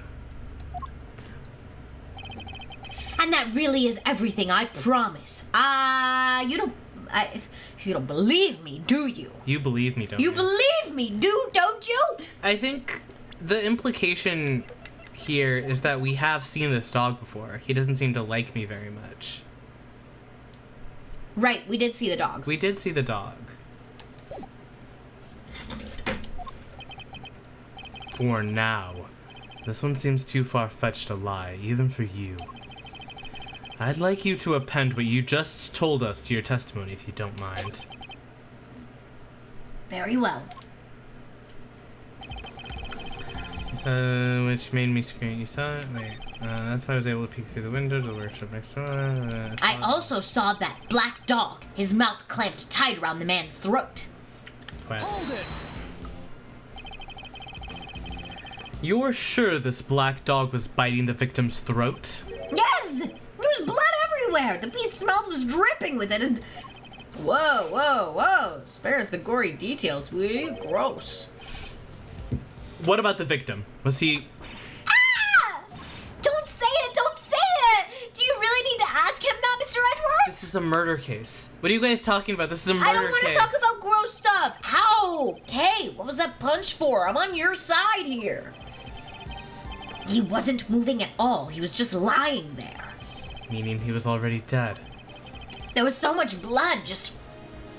And that really is everything, I promise. You don't believe me, do you? You believe me, don't you? You believe me, don't you? I think the implication here is that we have seen this dog before. He doesn't seem to like me very much. Right, we did see the dog. We did see the dog. For now. This one seems too far-fetched to lie, even for you. I'd like you to append what you just told us to your testimony, if you don't mind. Very well. So, which made me scream. You saw it? Wait. That's how I was able to peek through the window to the workshop next door. I also saw that black dog, his mouth clamped tight around the man's throat. Quest. You're sure this black dog was biting the victim's throat? Yes! There was blood everywhere! The beast's mouth was dripping with it and... Whoa. Spare us the gory details, will you? Gross. What about the victim? Was he... Ah! Don't say it! Do you really need to ask him that, Mr. Edgeworth? This is a murder case. What are you guys talking about? This is a murder I case. don't want to talk about gross stuff. How? Okay, what was that punch for? I'm on your side here. He wasn't moving at all. He was just lying there. Meaning he was already dead. There was so much blood just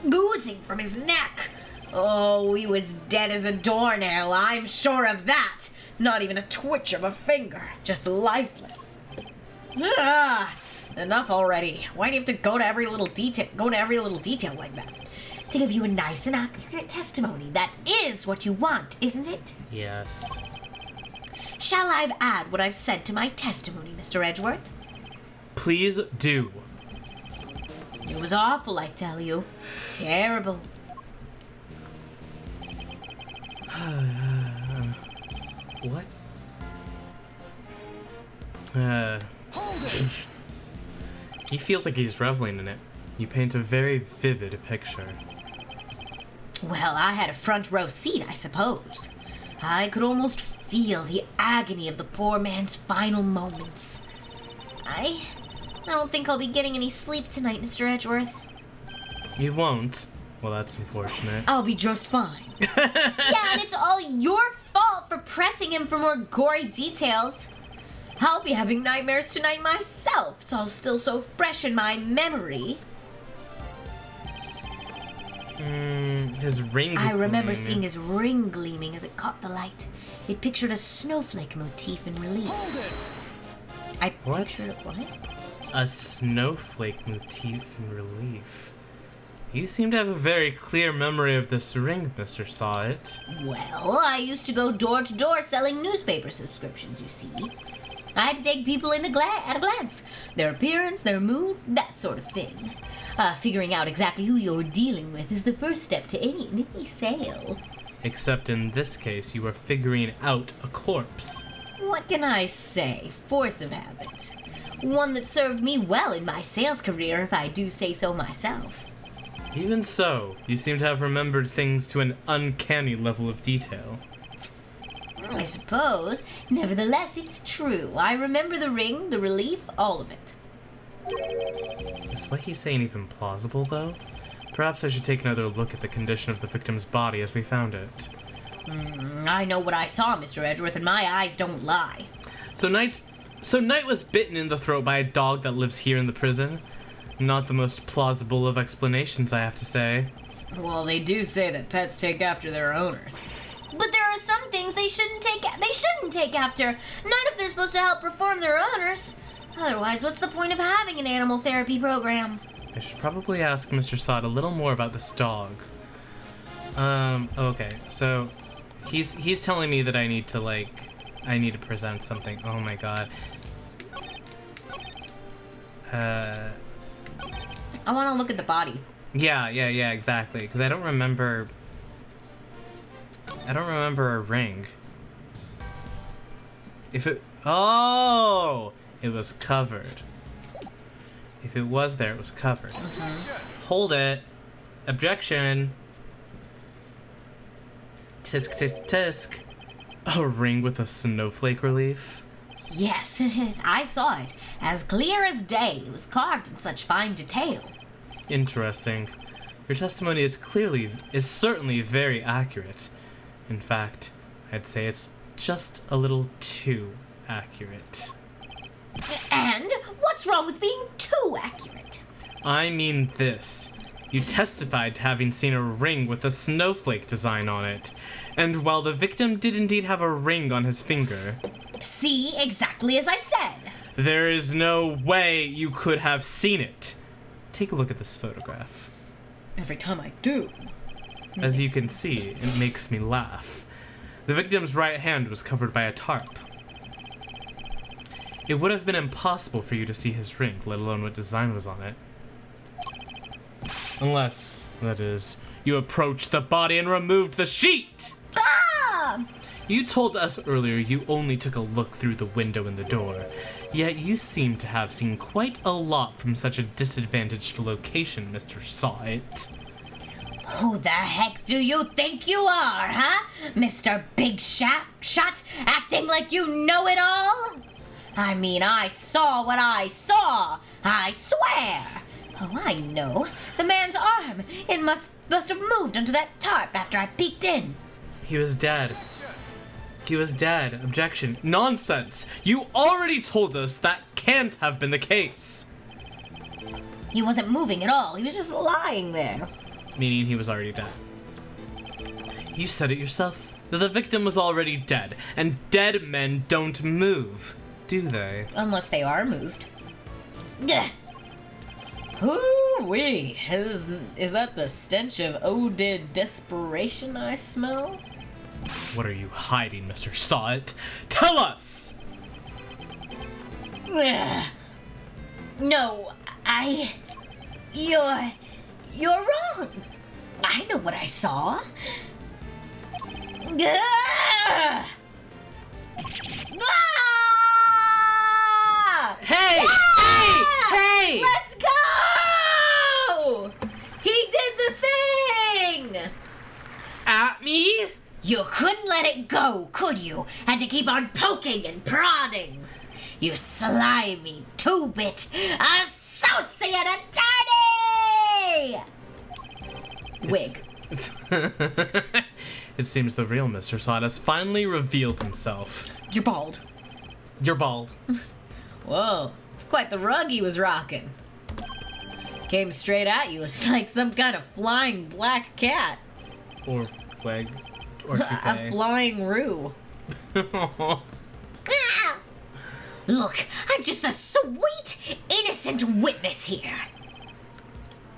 oozing from his neck. Oh, he was dead as a doornail, I'm sure of that. Not even a twitch of a finger, just lifeless. Enough already. Why do you have to go to every little detail like that? To give you a nice and accurate testimony. That is what you want, isn't it? Yes. Shall I add what I've said to my testimony, Mr. Edgeworth? Please do. It was awful, I tell you. Terrible. What? He feels like he's reveling in it. You paint a very vivid picture. Well, I had a front row seat, I suppose. I could almost feel the agony of the poor man's final moments. I don't think I'll be getting any sleep tonight, Mr. Edgeworth. You won't? Well, that's unfortunate. I'll be just fine. Yeah, and it's all your fault for pressing him for more gory details. I'll be having nightmares tonight myself. It's all still so fresh in my memory. His ring. I remember seeing his ring gleaming as it caught the light. It pictured a snowflake motif in relief. I pictured what? A snowflake motif in relief. You seem to have a very clear memory of this ring, Mr. Sawit. Well, I used to go door to door selling newspaper subscriptions, you see. I had to take people in at a glance. Their appearance, their mood, that sort of thing. Figuring out exactly who you're dealing with is the first step to any sale. Except in this case, you were figuring out a corpse. What can I say? Force of habit. One that served me well in my sales career, if I do say so myself. Even so, you seem to have remembered things to an uncanny level of detail. I suppose. Nevertheless, it's true. I remember the ring, the relief, all of it. Is what he's saying even plausible, though? Perhaps I should take another look at the condition of the victim's body as we found it. I know what I saw, Mr. Edgeworth, and my eyes don't lie. So Knight was bitten in the throat by a dog that lives here in the prison? Not the most plausible of explanations, I have to say. Well, they do say that pets take after their owners. But there are some things they shouldn't take after. Not if they're supposed to help reform their owners. Otherwise, what's the point of having an animal therapy program? I should probably ask Mr. Sod a little more about this dog. Okay, so he's telling me that I need to present something. Oh my god. I want to look at the body. Yeah, exactly. Because I don't remember a ring. It was covered. If it was there, it was covered. Hold it. Objection. Tisk, tisk, tisk. A ring with a snowflake relief? Yes, I saw it. As clear as day. It was carved in such fine detail. Interesting. Your testimony is certainly very accurate. In fact, I'd say it's just a little too accurate. And what's wrong with being too accurate? I mean this. You testified to having seen a ring with a snowflake design on it. And while the victim did indeed have a ring on his finger... See, exactly as I said. There is no way you could have seen it. Take a look at this photograph. Every time I do. As you can see, it makes me laugh. The victim's right hand was covered by a tarp. It would have been impossible for you to see his ring, let alone what design was on it. Unless, that is, you approached the body and removed the sheet! Ah! You told us earlier you only took a look through the window in the door, yet you seem to have seen quite a lot from such a disadvantaged location, Mr. Sawit. Who the heck do you think you are, huh? Mr. Big Shot, acting like you know it all? I mean, I saw what I saw. I swear. Oh, I know. The man's arm. It must have moved onto that tarp after I peeked in. He was dead. He was dead. Objection. Nonsense! You already told us that can't have been the case! He wasn't moving at all. He was just lying there. Meaning he was already dead. You said it yourself. That the victim was already dead, and dead men don't move, do they? Unless they are moved. Gah. Hoo-wee. Is that the stench of OD desperation I smell? What are you hiding, Mr. Sawit? Tell us! Ugh. No, You're wrong. I know what I saw. Gah! Ah! Hey! Ah! Hey! Let's go! He did the thing! At me? You couldn't let it go, could you? Had to keep on poking and prodding. You slimy two-bit associate attorney! Wig. It seems the real Mr. Sawit has finally revealed himself. You're bald. You're bald. Whoa, it's quite the rug he was rocking. Came straight at you. It's like some kind of flying black cat. Or wig. Or A toupee. flying roo. Ah! Look, I'm just a sweet, innocent witness here.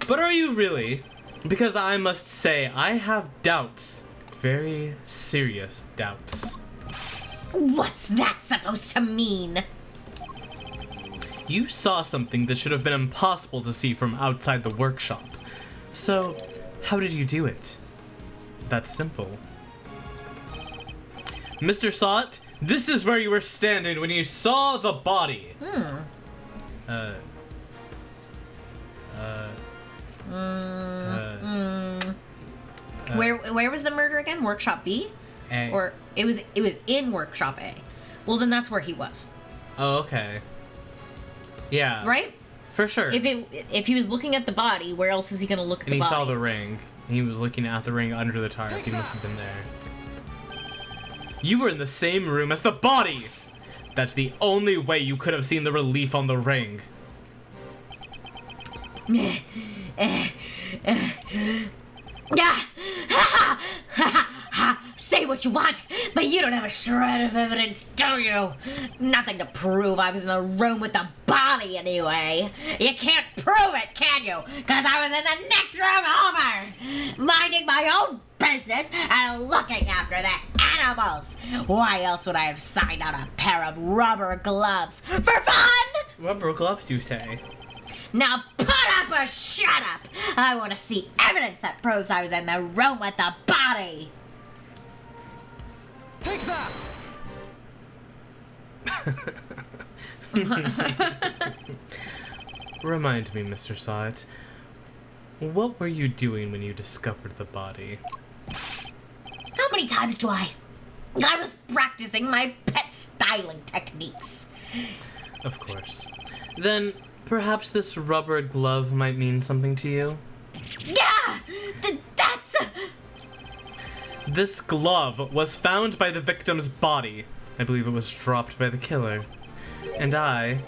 But are you really? Because I must say, I have doubts. Very serious doubts. What's that supposed to mean? You saw something that should have been impossible to see from outside the workshop. So, how did you do it? That's simple. Mr. Sawit, this is where you were standing when you saw the body. Where was the murder again? Workshop B? A. Or it was in Workshop A. Well, then that's where he was, Oh, okay. Yeah. right? For sure. If he was looking at the body, where else is he gonna look at And the he body? saw the ring. He was looking at the ring under the tarp. He must have been there. You were in the same room as the body! That's the only way you could have seen the relief on the ring. Yeah. Say what you want, but you don't have a shred of evidence, do you? Nothing to prove I was in the room with the body anyway. You can't prove it, can you? Because I was in the next room over, minding my own business and looking after the animals. Why else would I have signed out a pair of rubber gloves? For fun? Rubber gloves, you say? Now put up or shut up! I want to see evidence that proves I was in the room with the body! Take that! Remind me, Mr. Sawit. What were you doing when you discovered the body? How many times do I was practicing my pet styling techniques. Of course. Then, perhaps this rubber glove might mean something to you? Yeah! That's... This glove was found by the victim's body. I believe it was dropped by the killer. And I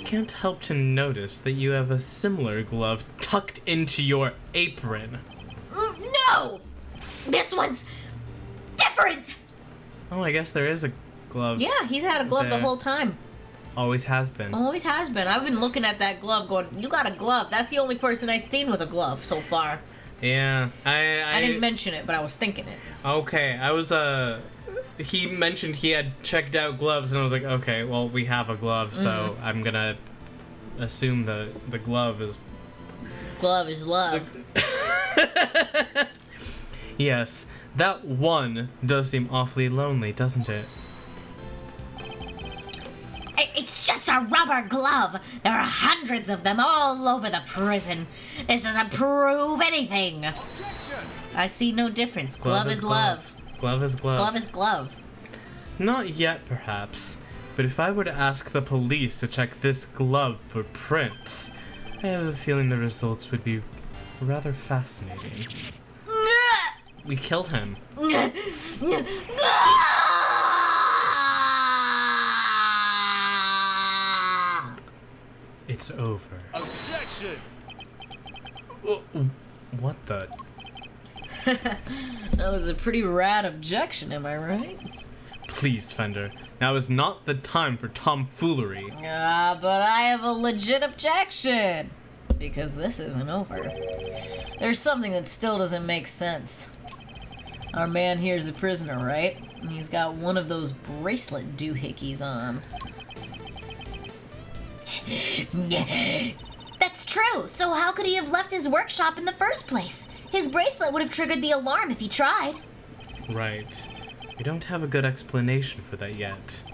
can't help to notice that you have a similar glove tucked into your apron. No! This one's different! Oh, I guess there is a glove. Yeah, he's had a glove the There. whole time. Always has been. Always has been. I've been looking at that glove going, you got a glove. That's the only person I've seen with a glove so far. Yeah, I didn't mention it, but I was thinking it. Okay, I was, he mentioned he had checked out gloves, and I was like, okay, well, we have a glove, so I'm gonna assume the glove is... Glove is love. Yes, that one does seem awfully lonely, doesn't it? It's just a rubber glove. There are hundreds of them all over the prison. This doesn't prove anything. I see no difference. Glove is love. Glove is glove. Glove is glove. Not yet, perhaps. But if I were to ask the police to check this glove for prints, I have a feeling the results would be rather fascinating. We killed him. It's over. Objection! What the? That was a pretty rad objection, am I right? Please, Fender. Now is not the time for tomfoolery. But I have a legit objection. Because this isn't over. There's something that still doesn't make sense. Our man here's a prisoner, right? And he's got one of those bracelet doohickeys on. That's true. So how could he have left his workshop in the first place? His bracelet would have triggered the alarm if he tried. Right. We don't have a good explanation for that yet.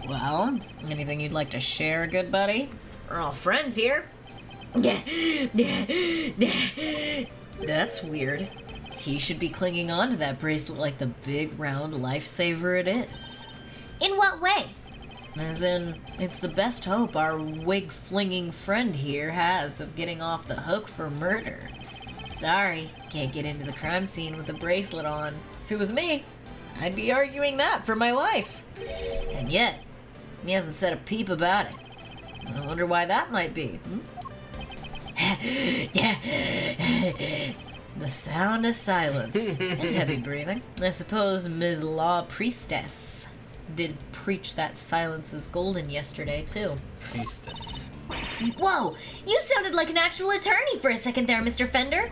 Well, anything you'd like to share, good buddy? We're all friends here. That's weird. He should be clinging on to that bracelet like the big round lifesaver it is. In what way? As in, it's the best hope our wig-flinging friend here has of getting off the hook for murder. Sorry, can't get into the crime scene with the bracelet on. If it was me, I'd be arguing that for my life. And yet, he hasn't said a peep about it. I wonder why that might be. The sound of silence and heavy breathing. I suppose Ms. Law Priestess did preach that silence is golden yesterday, too. Priestess. Whoa, you sounded like an actual attorney for a second there, Mr. Fender.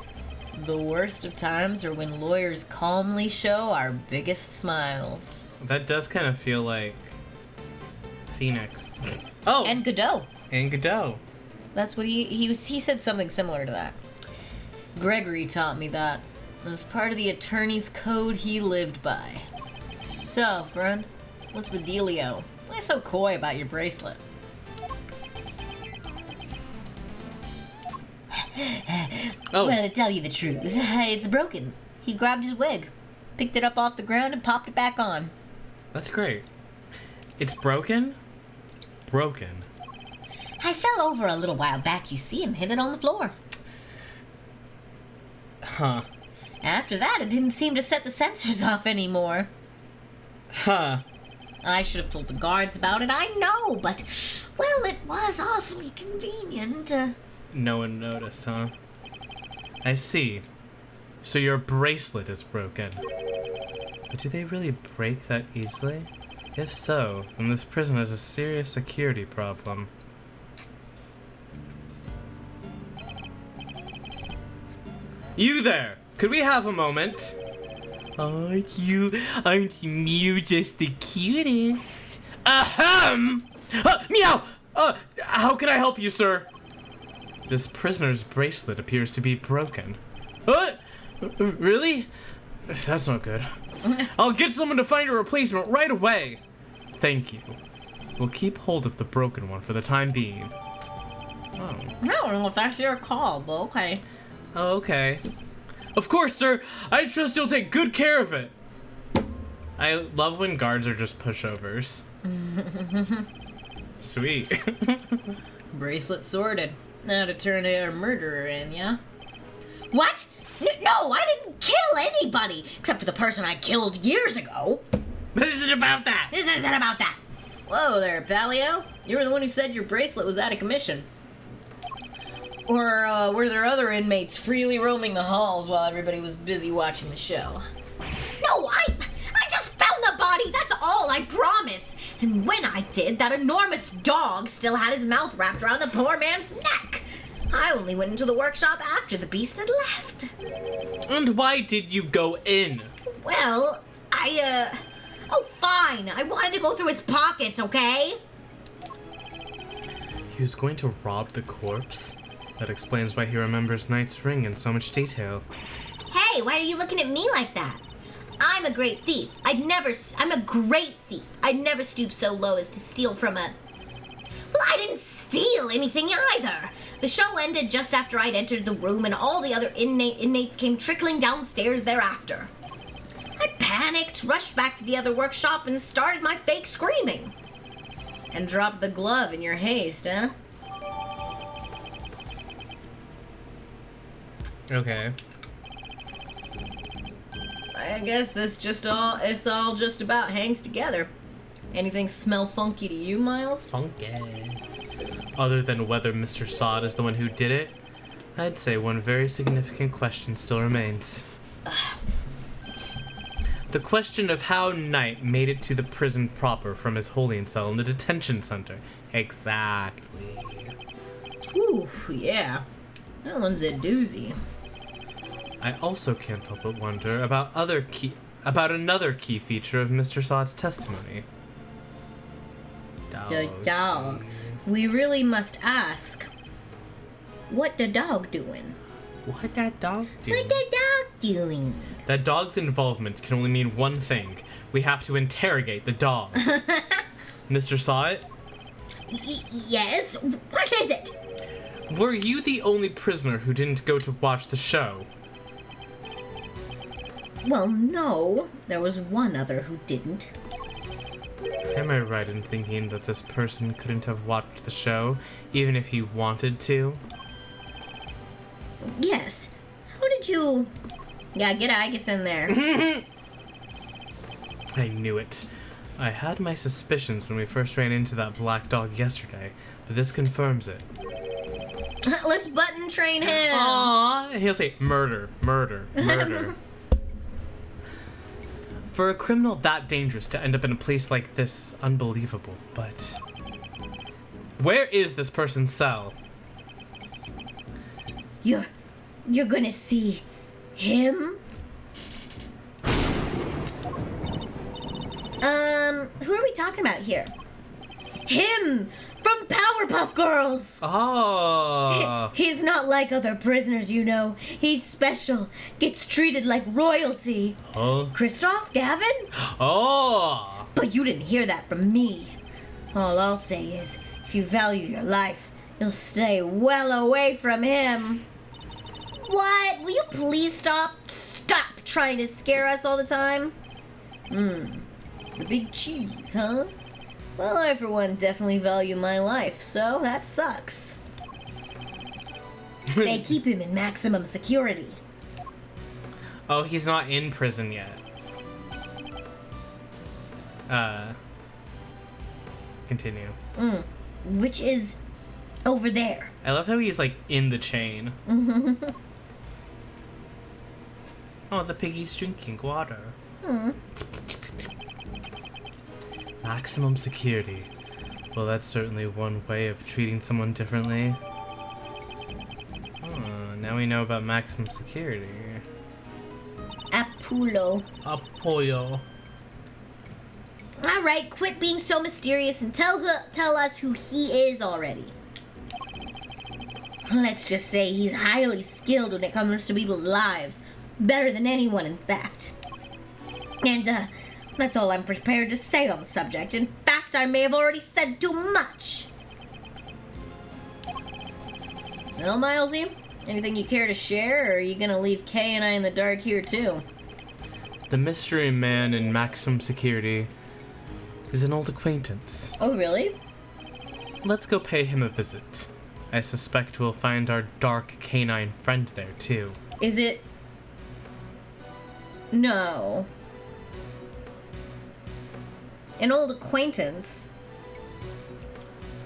The worst of times are when lawyers calmly show our biggest smiles. That does kind of feel like Phoenix. Oh! And Godot. And Godot. That's what he said something similar to that. Gregory taught me that. It was part of the attorney's code he lived by. So, friend, what's the dealio? Why so coy about your bracelet? Oh. Well, to tell you the truth, it's broken. He grabbed his wig, Picked it up off the ground and popped it back on. That's great. It's broken? Broken. I fell over a little while back, you see, and hit it on the floor. Huh. After that, it didn't seem to set the sensors off anymore. Huh. I should have told the guards about it, I know, but, well, it was awfully convenient. No one noticed, huh? I see. So your bracelet is broken. But do they really break that easily? If so, then this prison has a serious security problem. You there! Could we have a moment? Aren't you just the cutest? Ahem! Meow! How can I help you, sir? This prisoner's bracelet appears to be broken. What? Really? That's not good. I'll get someone to find a replacement right away. Thank you. We'll keep hold of the broken one for the time being. Oh. I don't know if that's your call, but okay. Oh, okay. Of course, sir. I trust you'll take good care of it. I love when guards are just pushovers. Sweet. Bracelet sorted. Now to turn a murderer in, yeah? What? No, I didn't kill anybody, except for the person I killed years ago. This isn't about that. This isn't about that. Whoa there, Palio. You were the one who said your bracelet was out of commission. Or were there other inmates freely roaming the halls while everybody was busy watching the show? No, I just found the body, that's all, I promise. And when I did, that enormous dog still had his mouth wrapped around the poor man's neck. I only went into the workshop after the beast had left. And why did you go in? Well, oh, fine. I wanted to go through his pockets, okay? He was going to rob the corpse? That explains why he remembers Knight's ring in so much detail. Hey, why are you looking at me like that? I'm a great thief. I'm a great thief. I'd never stoop so low as to steal from a... Well, I didn't steal anything either. The show ended just after I'd entered the room and all the other inmates came trickling downstairs thereafter. I panicked, rushed back to the other workshop, and started my fake screaming. And dropped the glove in your haste, huh? Okay. I guess it's all just about hangs together. Anything smell funky to you, Miles? Funky. Other than whether Mr. Sod is the one who did it, I'd say one very significant question still remains. The question of how Knight made it to the prison proper from his holding cell in the detention center. Exactly. Ooh, yeah. That one's a doozy. I also can't help but wonder about another key feature of Mr. Sod's testimony. The dog. We really must ask. What the dog doing? What that dog do? What the dog doing? That dog's involvement can only mean one thing. We have to interrogate the dog. Mr. Sod? Yes? What is it? Were you the only prisoner who didn't go to watch the show? Well, no. There was one other who didn't. Am I right in thinking that this person couldn't have watched the show, even if he wanted to? Yes. How did you... Yeah, get Agus in there. I knew it. I had my suspicions when we first ran into that black dog yesterday, but this confirms it. Let's button train him. Aww! And he'll say, murder, murder, murder. For a criminal that dangerous to end up in a place like this is unbelievable, but... Where is this person's cell? You're gonna see him? Who are we talking about here? Him! From Powerpuff Girls! Oh! He's not like other prisoners, you know. He's special. Gets treated like royalty. Huh? Christoph? Gavin? Oh! But you didn't hear that from me. All I'll say is, if you value your life, you'll stay well away from him. What? Will you please stop? Stop trying to scare us all the time. The big cheese, huh? Well, I, for one, definitely value my life, so that sucks. They keep him in maximum security. Oh, he's not in prison yet. Continue. Which is over there. I love how he's, like, in the chain. Oh, the piggy's drinking water. Maximum security. Well, that's certainly one way of treating someone differently. Now we know about maximum security. Apollo. Apoyo. All right, quit being so mysterious and tell us who he is already. Let's just say he's highly skilled when it comes to people's lives. Better than anyone, in fact. And, that's all I'm prepared to say on the subject. In fact, I may have already said too much. Well, Milesy, anything you care to share, or are you gonna leave Kay and I in the dark here, too? The mystery man in maximum security is an old acquaintance. Oh, really? Let's go pay him a visit. I suspect we'll find our dark canine friend there, too. Is it... No. An old acquaintance.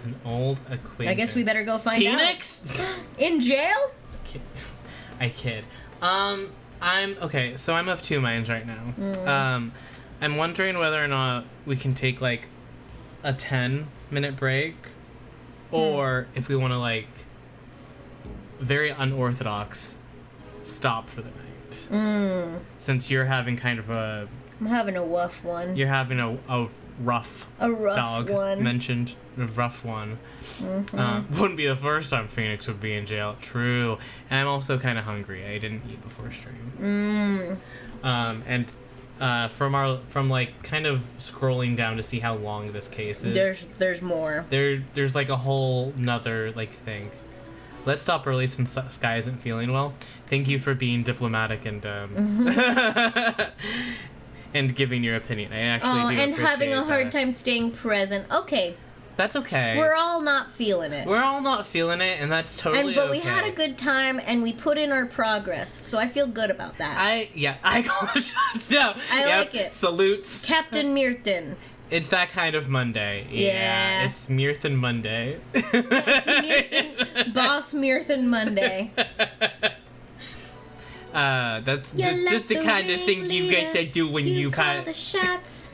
An old acquaintance. I guess we better go find out. Phoenix? In jail? I kid. I'm okay, so I'm of two minds right now. I'm wondering whether or not we can take like a 10-minute break, or if we want to like very unorthodox stop for the night. Since you're having kind of a... I'm having a rough one. You're having a rough dog one. mentioned. A rough one. Wouldn't be the first time Phoenix would be in jail. True. And I'm also kind of hungry. I didn't eat before stream. From like kind of scrolling down to see how long this case is. There's more. There's like a whole nother like thing. Let's stop early since Sky isn't feeling well. Thank you for being diplomatic and and giving your opinion. I actually do and appreciate having a hard that. time staying present. Okay. That's okay. We're all not feeling it. We're all not feeling it, and that's totally But okay. we had a good time, and we put in our progress, so I feel good about that. I call shots now. I like it. Salutes. Captain Mirton. It's that kind of Monday. Yeah. It's Mirthan Monday. Boss Mirton Monday. That's You're just like the kind of thing you get to do when you call kind the shots.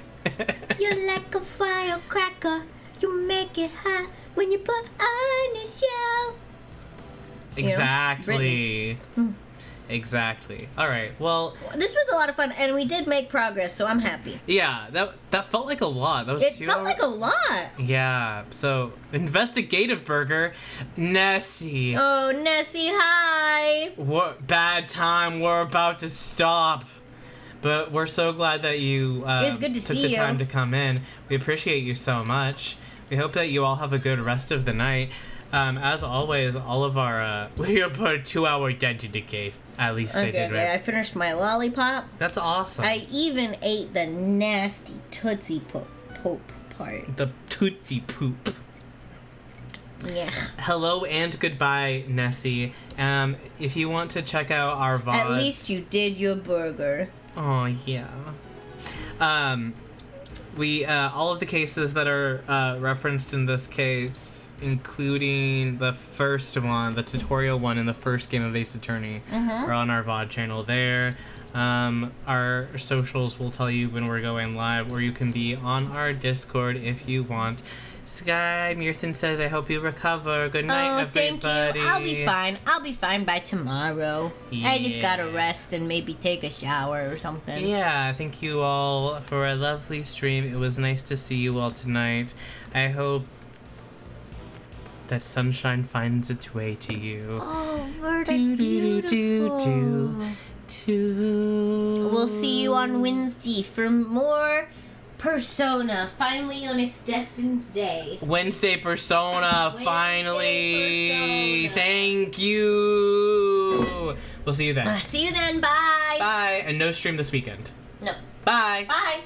You're like a firecracker. You make it hot when you put on your show. Exactly. Exactly. All right. Well, This was a lot of fun, and we did make progress, so I'm happy. yeah. That felt like a lot. That was It 2 felt hours. like a lot. Yeah. So, investigative burger, Nessie. Oh, Nessie, hi. What bad time? We're about to stop. But we're so glad that you was good to took see the you. time to come in. We appreciate you so much. We hope that you all have a good rest of the night. As always, all of our we put a 2-hour identity case. At least I did, right? I finished my lollipop. That's awesome. I even ate the nasty Tootsie Pope part. The Tootsie Poop. Yeah. Hello and goodbye, Nessie. If you want to check out our VODs... At least you did your burger. Oh, yeah. We, all of the cases that are referenced in this case, including the first one, the tutorial one in the first game of Ace Attorney, are on our VOD channel there. Our socials will tell you when we're going live, or you can be on our Discord if you want. Sky Mirthan says, I hope you recover. Good night, everybody. Thank you. I'll be fine. I'll be fine by tomorrow. I just gotta Yeah. rest and maybe take a shower or something. Yeah, thank you all for a lovely stream. It was nice to see you all tonight. I hope that sunshine finds its way to you. Oh, Ver, that's beautiful. We'll see you on Wednesday for more Persona, finally on its destined day. Wednesday Persona, Wednesday finally. Persona. Thank you. We'll see you then. See you then, bye. Bye. And no stream this weekend. No, Bye. bye.